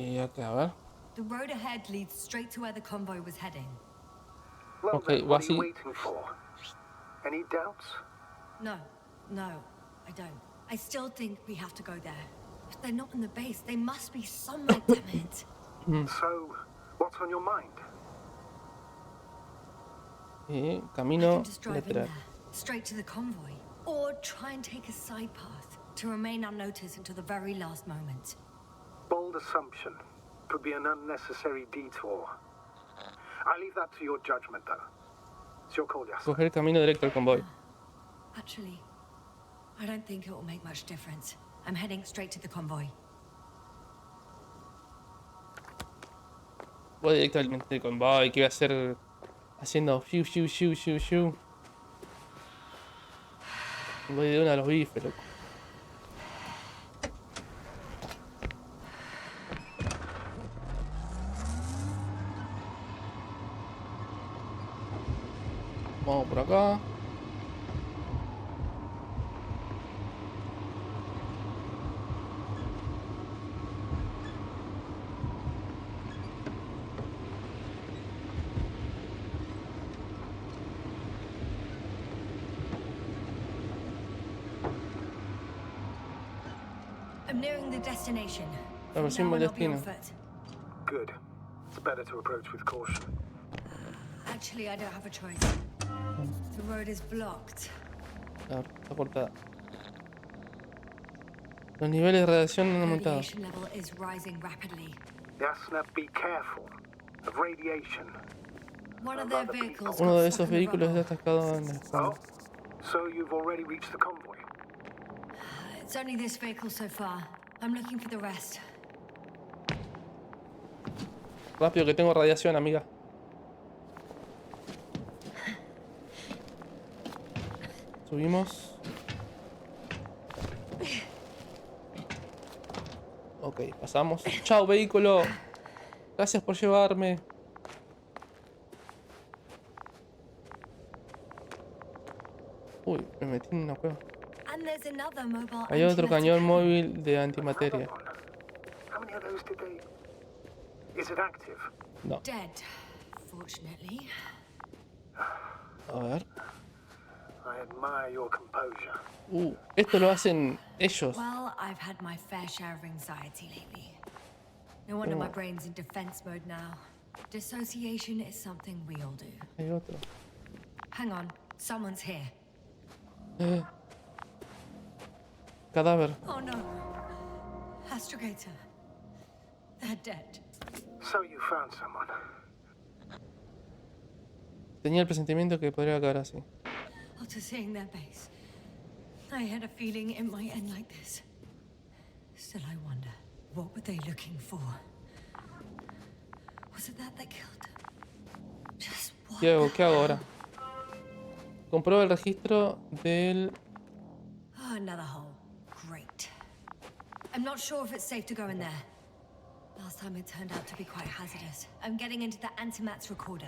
Y acá, a ver. The road ahead leads straight to where the convoy was heading. Well, Okay, then, what are así. you waiting for? Any doubts? No, I don't. I still think we have to go there. If they're not in the base, they must be somewhere, damn it. So, what's on your mind? Y I camino can just drive in lateral. there, straight to the convoy. Or try and take a side path to remain unnoticed until the very last moment. Bold assumption. Could be an unnecessary detour. I leave that to your judgment, though. It's your call, YASNA. Coger camino directo al convoy. Actually, I don't think it will make much difference. I'm heading straight to the convoy. Voy directamente al convoy. ¿Qué voy a hacer? Haciendo fiu, fiu, fiu, fiu, fiu. Voy de una a los bifes, loco. Vamos por acá. I'm nearing the destination. Aproximo el Now I'll be on destino. foot. Good. It's better to approach with caution. Actually, I don't have a choice. The road is blocked. A ver, está cortada. Los niveles de radiación han aumentado. Radiation level is rising rapidly. YASNA, be careful of radiation. One of their vehicles Uno got de stuck esos in the vehículos rubble. está atascado en el Oh, fondo. so you've already reached the convoy. It's only this vehicle so far. I'm looking for the rest. Rápido que tengo radiación, amiga. Subimos. Ok, pasamos. Chao, vehículo. Gracias por llevarme. Uy, me metí en una cueva. And there's another mobile Hay otro antimatter cañón cannon. móvil de antimateria. How many of those did they... Is it active? No. Dead, fortunately. A ver. I admire your composure. Esto lo hacen ellos. Well, I've had my fair share of anxiety lately. No wonder my brain's in defense mode now. Dissociation is something we all do. Hay otro. Hang on, someone's here. Cadáver. Oh no. Astrogator. They're dead. So you found someone. Tenía el presentimiento que podría acabar así. After seeing their base, I had a feeling it might end like this. Still, I wonder, what were they looking for? Was it that they killed them? Just what? ¿Qué hago? ¿Qué hago ahora? Comprueba el registro del... Oh, another hole. Great. I'm not sure if it's safe to go in there. Last time it turned out to be quite hazardous. I'm getting into the antimat's recorder.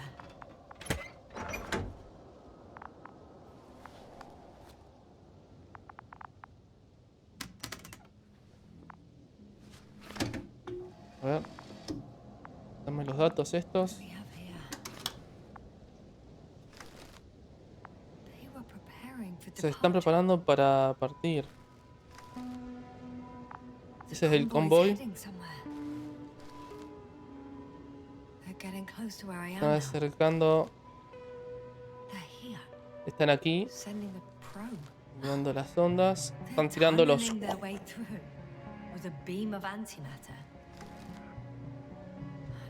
A ver. Dame los datos estos. We have here. They were preparing for Se están departure. preparando para partir. The Ese es el convoy's convoy. heading somewhere. They're getting close to where I am Están now. acercando. They're here, Están aquí. sending a probe. Mirando las ondas. They're Están tirando los... tunneling their way through with a beam of antimatter.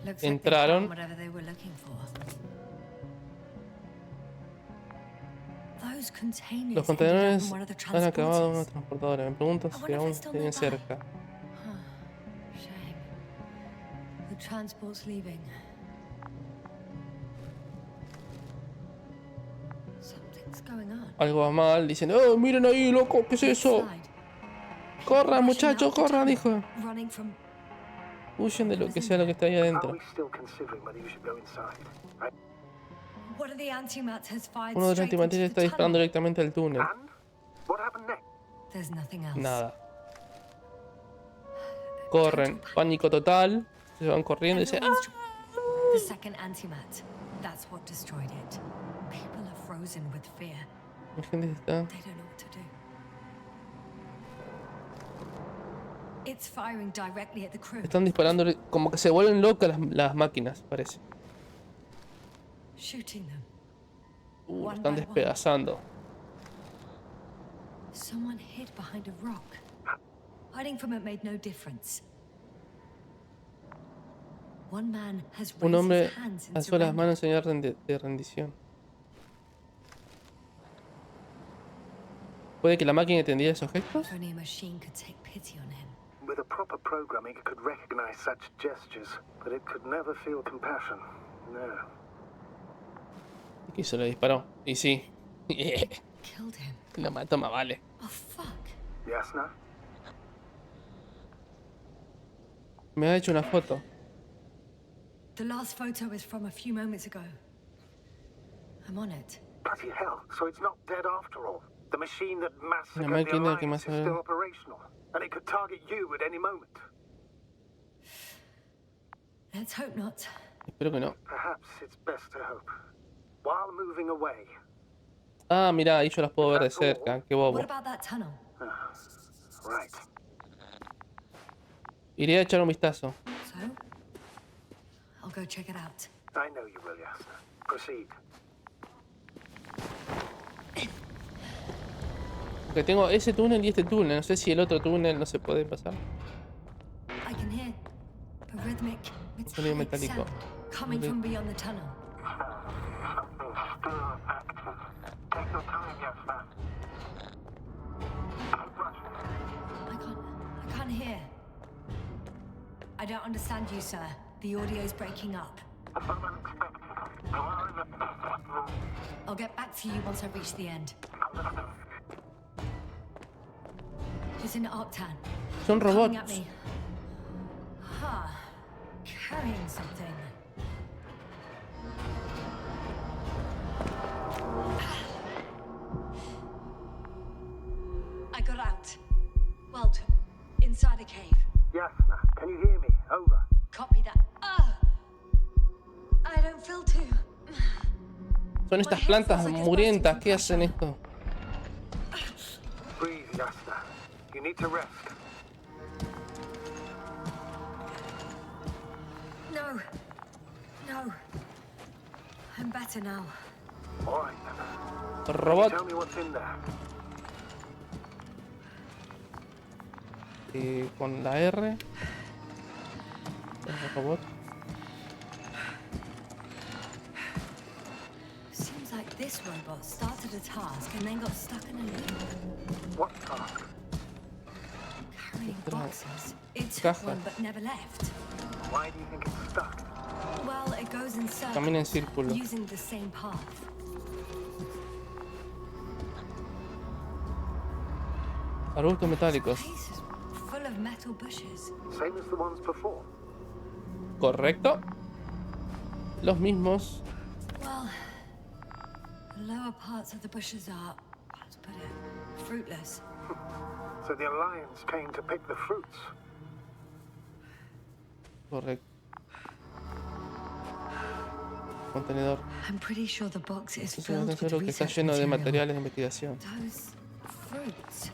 Looks like they Entraron. found whatever they were looking for. Those containers Los ended up contenedores in one of the han acabado en una transporters. transportadora. Me pregunto I si wonder if aún it's still siguen nearby. cerca. Shame. The transport's leaving. Something's going on. Algo va mal. Dicen, ¡oh, miren ahí, loco! ¿Qué es eso? Slide. ¡Corran, Rushing muchachos! out the ¡Corran! tunnel, Dijo. Running from. Huyen de lo que sea lo que está ahí Are adentro. we still considering whether you should go inside? One of the antimatters fired Uno de los straight into antimateriales the está disparando tunnel. directamente al túnel. And? What happened next? There's nothing else. Nada. Corren. Pánico total. Se van corriendo y dicen, Everyone's ¡ah! The second antimat. That's what destroyed it. People are frozen with fear. La gente está... They don't know what to do. It's firing directly at the crew. Están disparando, como que se vuelven locas las máquinas, parece. Shooting them. Lo One están by one. despedazando. Someone hid behind a rock. Hiding from it made no difference. One man has Un raised hombre his hands in alzó las surrender. manos en señal de rendición. ¿Puede que la máquina entendiera esos gestos? If only a machine could take pity on him. With a proper programming, it could recognize such gestures, but it could never feel compassion. No. ¿Qué hizo? Le disparó. Y sí. Killed him. Lo mató, más vale. Oh fuck. Yasna? Me ha hecho una foto. The last photo is from a few moments ago. I'm on it. Bloody hell, so it's not dead after all. The machine that La massacred the máquina que Alliance más is still operational, and it could target you at any moment. Let's hope not. Espero que no. Perhaps it's best to hope. While moving away. Ah, mirá, ahí yo las puedo ver de cerca. Qué bobo. What about that tunnel? Right. Iré a echar un vistazo. So? I'll go check it out. I know you will, Yasna. Proceed. Porque tengo ese túnel y este túnel. No sé si el otro túnel no se puede pasar. I can hear a rhythmic, Sonido metallic metálico. sound coming from beyond the tunnel. Something's still active. Take your time, Yasna. Keep rushing. I can't hear. I don't understand you, sir. The audio's breaking up. So unexpected. You are in the perfect room. I'll get back to you once I reach the end. Understood. It's an Octan. Son Coming at robots. me. Huh. Carrying something. I got out. Well, inside a cave. Yasna, can you hear me? Over. Copy that. I don't feel too. Son estas plantas murientas. ¿Qué hacen esto? Breathe, Yasna. You need to rest. No. No. I'm better now. All right then. Robot. Tell me what's in there. Con la R. El robot. Seems like this robot started a task and then got stuck in a loop. What task? Carrying boxes. It took Cajas. one but never left. Why do you think it's stuck? Well, it goes in Camina en circles, círculo. using the same path. Arbustos metálicos. Place is full of metal bushes. Same as the ones before. Correcto. Los mismos. Well, the lower parts of the bushes are, how to put it, fruitless. So the Alliance came to pick the fruits. Correcto. Contenedor. I'm pretty sure the box is Estoy filled with seguro que está research lleno de material. materiales de investigación. Those fruits.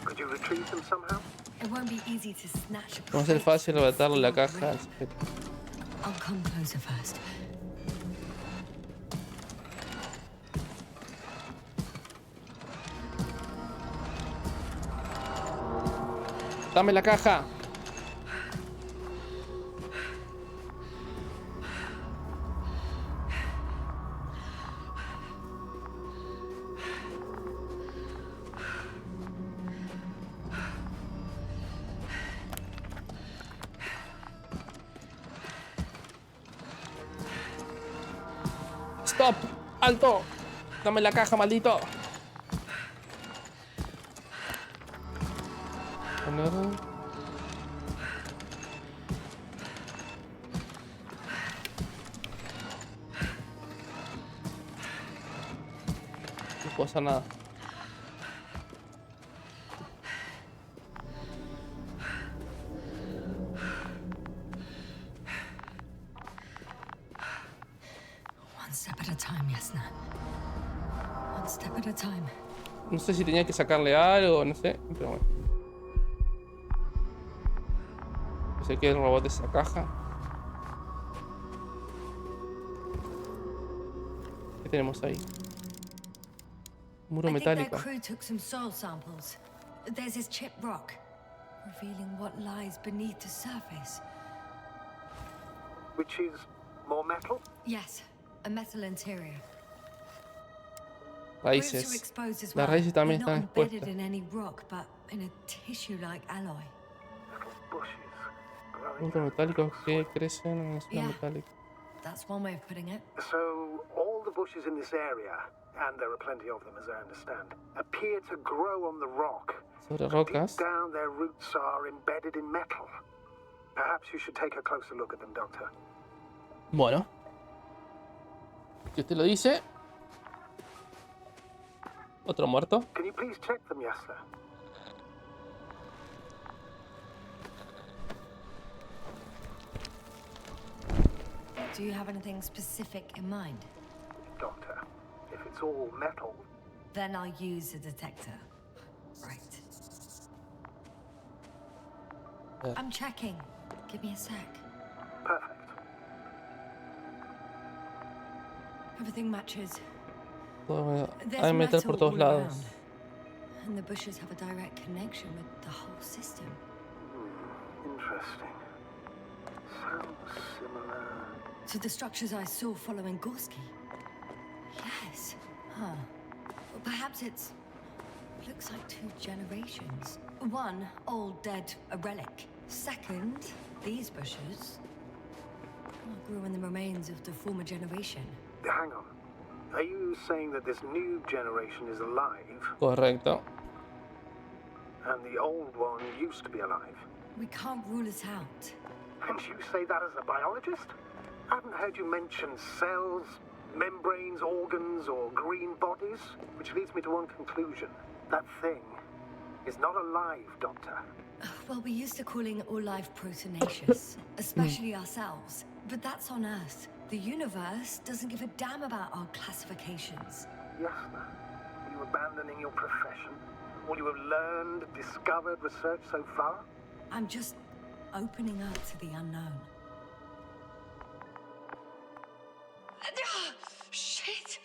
Could you retrieve them somehow? It won't be easy to snatch a No va a ser crate fácil arrebatarle la from a caja al crate. sujeto. I'll come closer first. ¡Dame la caja! ¡Stop! ¡Alto! ¡Dame la caja, maldito! Poner... No puedo hacer nada. One step at a time, Yasna. One step at a time. No sé si tenía que sacarle algo, no sé, pero bueno. Sé que el robot de esa caja. ¿Qué tenemos ahí? Muro I think their metálico. crew took some soil samples. There's this chipped rock, revealing what lies beneath the surface. Which is more metal? Yes, a metal interior. Roots are Raíces. exposed as Las well. raíces también They're están not embedded expuestas. in any rock, but in a tissue-like alloy. Little bushes growing. Muros metálicos que crecen en la zona Yeah. metálica. That's one way of putting it. So, all the bushes in this area, and there are plenty of them as I understand, appear to grow on the rock. Sobre Deep rocas. down, their roots are embedded in metal. Perhaps you should take a closer look at them, Doctor. Bueno. Si usted lo dice. Otro muerto. Can you please check them, Yasna? Do you have anything specific in mind? Doctor, if it's all metal, Then I'll use a detector. Right. I'm checking. Give me a sec. perfect. Everything matches. There's Hay metal por todos all lados. around. And the bushes have a direct connection with the whole system. Interesting. Sounds similar. To the structures I saw following Gorski. Yes. Huh. Well, perhaps it's... looks like 2 generations. One, old, dead, a relic. Second, these bushes grew in the remains of the former generation. Hang on. Are you saying that this new generation is alive, Correcto. and the old one used to be alive? We can't rule it out. And you say that as a biologist? I haven't heard you mention cells, membranes, organs, or green bodies, which leads me to one conclusion. That thing is not alive, Doctor. Well, we used to calling it all life proteinaceous, especially ourselves. But that's on Earth. The universe doesn't give a damn about our classifications. Yasna, are you abandoning your profession? All you have learned, discovered, researched so far? I'm just opening up to the unknown. Shit!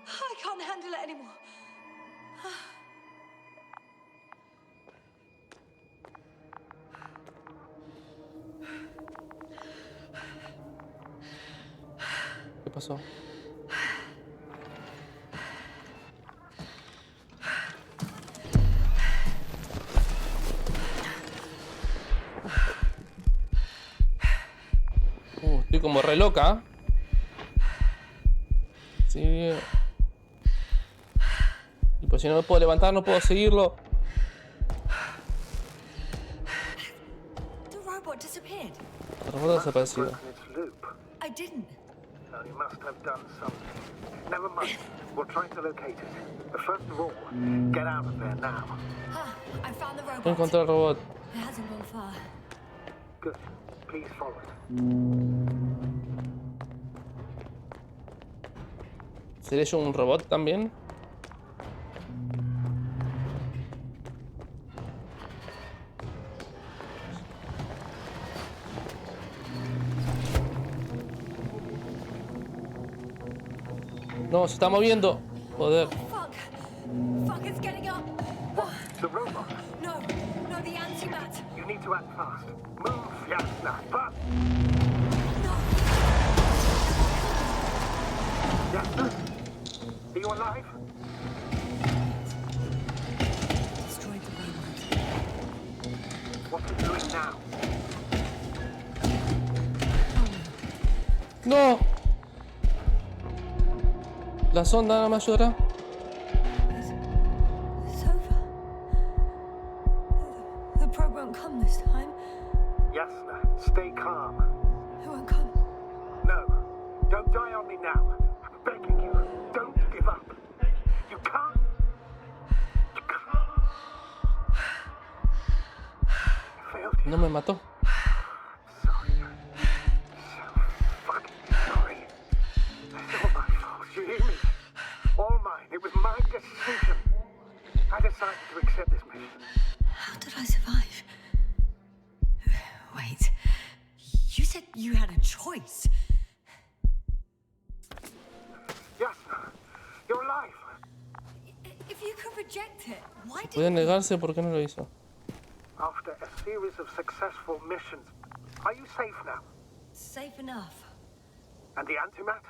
I can't handle it anymore. ¿Qué pasó? Estoy como re loca. Sí. Y pues si no me puedo levantar, no puedo seguirlo. The robot disappeared. El robot ha desaparecido. Broken its loop. I didn't. Well, you must have done something. Never mind. We'll try to locate it. But first of all, get out of there now. I found the robot. Encontré el robot. It hasn't gone far. Good. Please follow it. ¿Seré yo un robot también? No, se está moviendo. Joder. Fuck! Fuck, it's getting up! The robot. No, no, the antimat! You need to act fast. Move, Yasna. But No! Yasna, are you alive? Destroyed the robot. What are you doing now? ¡No! La sonda no me ayudará. It's over. The probe won't come this time. Yasna, stay calm. It won't come. No, don't die on me now. I'm begging you. Don't give up. You can't. You can't. You failed. No me mató. Sorry. So fucking sorry. So much. reject it? Why Podía did negarse, ¿por qué no lo hizo? After a series of successful missions, are you safe now? safe enough? And the antimat?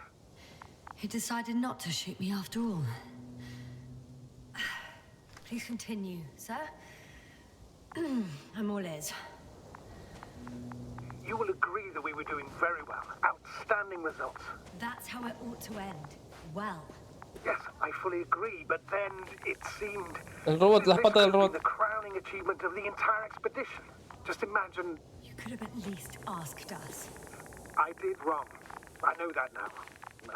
He decided not to shoot me after all. Please continue, sir. I'm all ears. You will agree that we were doing very well. Outstanding results. That's how it ought to end. Well. Yes, I fully agree, but then it seemed... El robot, las this patas del could have robot. been the crowning achievement of the entire expedition. Just imagine... You could have at least asked us. I did wrong. I know that now.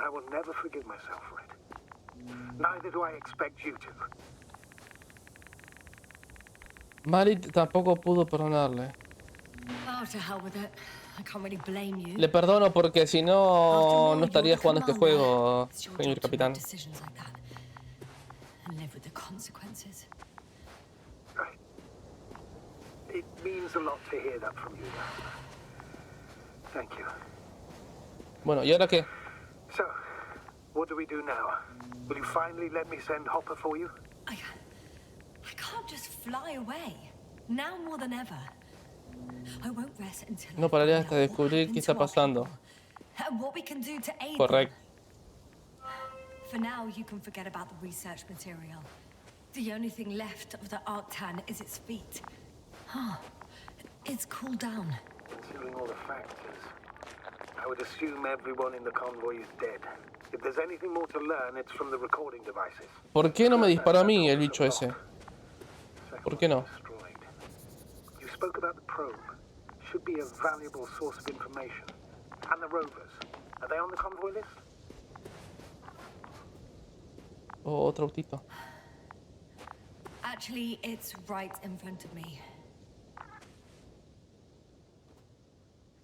I will never forgive myself for it. Neither do I expect you to. Marit tampoco pudo perdonarle. Oh, to hell with it. I can't really blame you. Le perdono porque si no, no estaría jugando este juego, It's your señor job to make capitán. decisions like that and live with the consequences. Right. It means a lot to hear that from you, Yasna. Thank you. Bueno, ¿y ahora qué? So, what do we do now? Will you finally let me send Hopper for you? I can't just fly away. Now more than ever. I won't rest until No I pararé find hasta out what descubrir happened qué está to our pasando. people and what we can do to aid Correcto. them. For now, you can forget about the research material. The only thing left of the Arctan is its feet. Huh. It's cooled down. Considering all the factors, I would assume everyone in the convoy is dead. If there's anything more to learn, it's from the recording devices. ¿Por qué no me disparó a mí el bicho ese? ¿Por qué no? Destroyed. You spoke about the probe. Should be a valuable source of information. And the rovers. Are they on the convoy list? Oh, otro autito. Actually, it's right in front of me.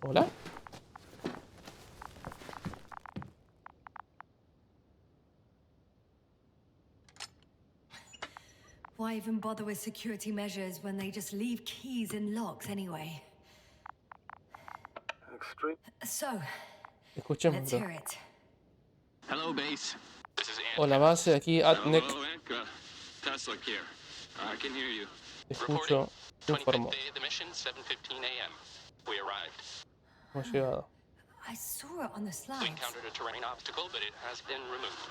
¿Hola? Why even bother with security measures when they just leave keys in locks anyway? Extreme. So, Escuchemos, let's bro. hear it. Hello, base. This is Hola, base, aquí Atnec. Hello, Anka. Tesla here. I can hear you. Te escucho, te informo. 25th day of the mission, 7:15 a.m. We arrived. Hemos llegado. I saw it on the We slides. encountered a terrain obstacle, but it has been removed.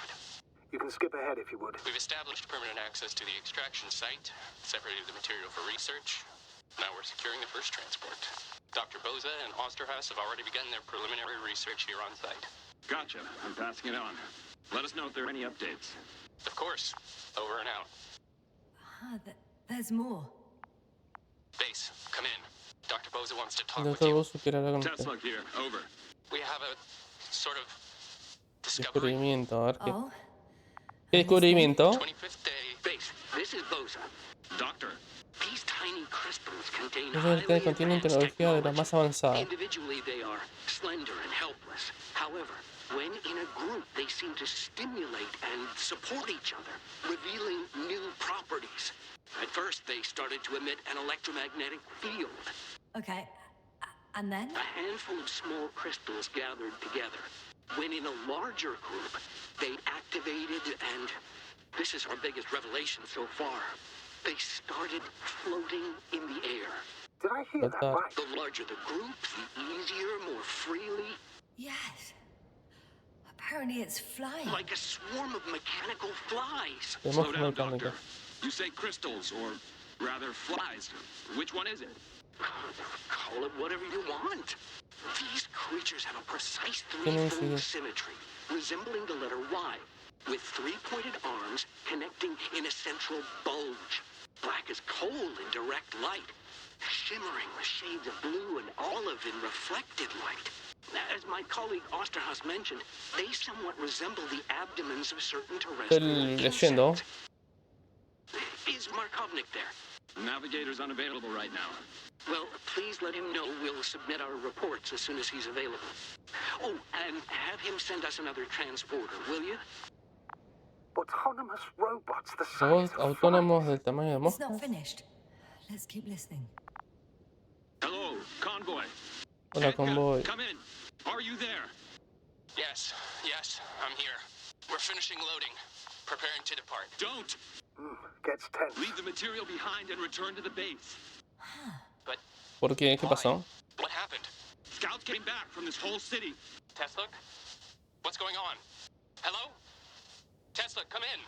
You can skip ahead if you would. We've established permanent access to the extraction site, separated the material for research. Now we're securing the first transport. Dr. Boza and Osterhaus have already begun their preliminary research here on site. Gotcha. I'm passing it on. Let us know if there are any updates. Of course. Over and out. There's more. Base, come in. Dr. Boza wants to talk El with doctor you. Bozo quiere hablar con usted. Tesla here. Over. We have a sort of discovery. Descubrimiento, a ver qué. Oh, ¿Qué descubrimiento? 25th day. Base, this is Boza. Doctor. These tiny crystals contain Los highly que contienen advanced tecnología de la más avanzada. Individually, they are slender and helpless. However, when in a group, they seem to stimulate and support each other, revealing new properties. At first, they started to emit an electromagnetic field. okay. And then? A handful of small crystals gathered together. When in a larger group, they activated and... This is our biggest revelation so far. They started floating in the air. Did I hear that right? The larger the group, the easier, more freely. Yes. Apparently it's flying. Like a swarm of mechanical flies. Tenemos Slow down, mecánica. Doctor. You say crystals, or rather flies. Which one is it? Call it whatever you want. These creatures have a precise Tienen threefold sí. symmetry, resembling the letter Y, with three-pointed arms connecting in a central bulge. Black as coal in direct light, shimmering with shades of blue and olive in reflected light. As my colleague Osterhaus mentioned, they somewhat resemble the abdomens of certain terrestrial leyendo. insects. Is Markovnik there? Navigator's unavailable right now. Well, please let him know we'll submit our reports as soon as he's available. Oh, and have him send us another transporter, will you? Autonomous robots the size Robots of autónomos del tamaño de It's not moscas. finished. Let's keep listening. Hello, convoy. Hola, Anka, convoy. come in. Are you there? Yes, I'm here. We're finishing loading. Preparing to depart. Don't. gets tense. Leave the material behind and return to the base. But ¿Por qué? ¿Qué why? pasó? What happened? Scouts came back from this whole city. Tesla? What's going on? Hello? Tesla, come in.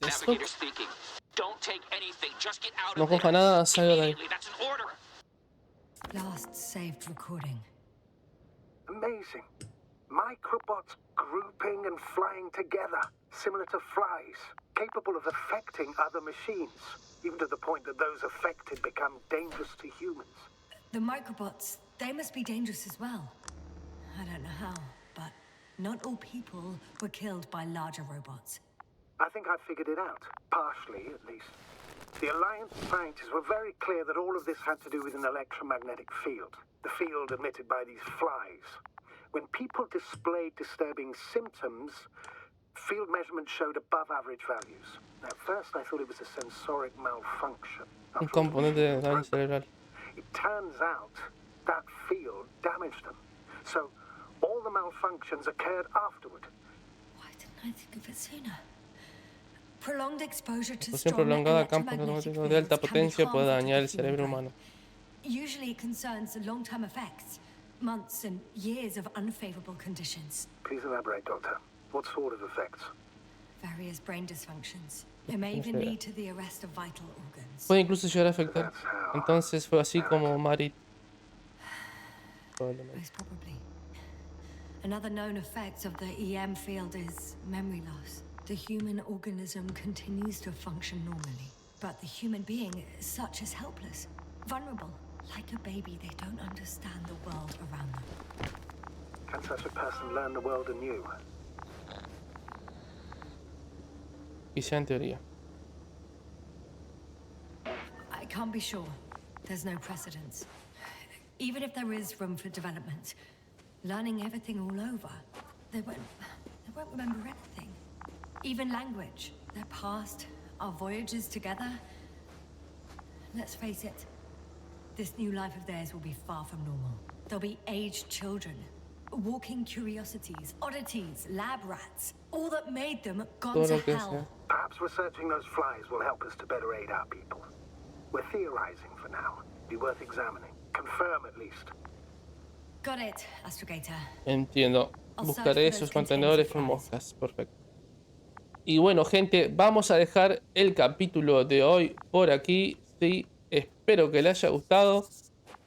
Tesla. Navigator speaking. Don't take anything. Just get out No of there. coja nada, salga de ahí. Immediately. That's an order. Last saved recording. Amazing. Microbots grouping and flying together, similar to flies, capable of affecting other machines, even to the point that those affected become dangerous to humans. The microbots, they must be dangerous as well. I don't know how, but not all people were killed by larger robots. I think I figured it out, partially at least. The Alliance scientists were very clear that all of this had to do with an electromagnetic field, the field emitted by these flies. When people displayed disturbing symptoms, field measurements showed above average values. At first I thought it was a sensoric malfunction. Un componente de daño cerebral. It turns out that field damaged them. So all the malfunctions occurred afterward. Why didn't I think of it sooner? Prolonged exposure to Exposición strong prolongada a campos electromagnetic electromagnéticos de alta fields can be potencia puede harmful to dañar the el cerebro human brain. humano. Usually it concerns the long-term effects, months and years of unfavorable conditions. Please elaborate, Doctor. What sort of effects? Various brain dysfunctions. It may even lead to the arrest of vital organs. Puede incluso llegar a afectar. Entonces fue así como Mari. Probablemente. Most probably. Another known effect of the EM field is memory loss. The human organism continues to function normally, but the human being as such is helpless, vulnerable. Like a baby, they don't understand the world around them. Can such a person learn the world anew? Quizá en teoría. I can't be sure. There's no precedence. Even if there is room for development, learning everything all over, they won't remember anything. Even language, their past, our voyages together. Let's face it, this new life of theirs will be far from normal. They'll be aged children, walking curiosities, oddities, lab rats, all that made them gone Todo to lo que hell. sea. Perhaps researching those flies will help us to better aid our people. We're theorizing for now. Be worth examining. Confirm at least. Got it, Astrogator. Entiendo. Buscaré sus contenedores con moscas. Perfecto. Y bueno, gente, vamos a dejar el capítulo de hoy por aquí. Sí, espero que les haya gustado.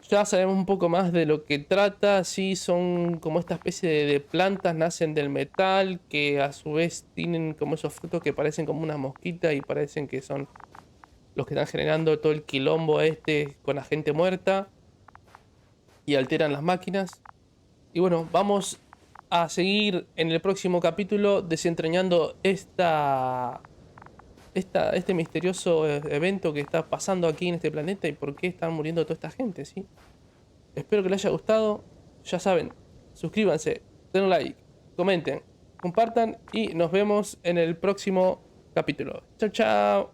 Ya sabemos un poco más de lo que trata. Sí, son como esta especie de plantas, nacen del metal, que a su vez tienen como esos frutos que parecen como unas mosquitas y parecen que son los que están generando todo el quilombo este con la gente muerta y alteran las máquinas. Y bueno, vamos a seguir en el próximo capítulo desentrañando este misterioso evento que está pasando aquí en este planeta y por qué están muriendo toda esta gente, ¿sí? Espero que les haya gustado. Ya saben, suscríbanse, den un like, comenten, compartan y nos vemos en el próximo capítulo. Chao, chao.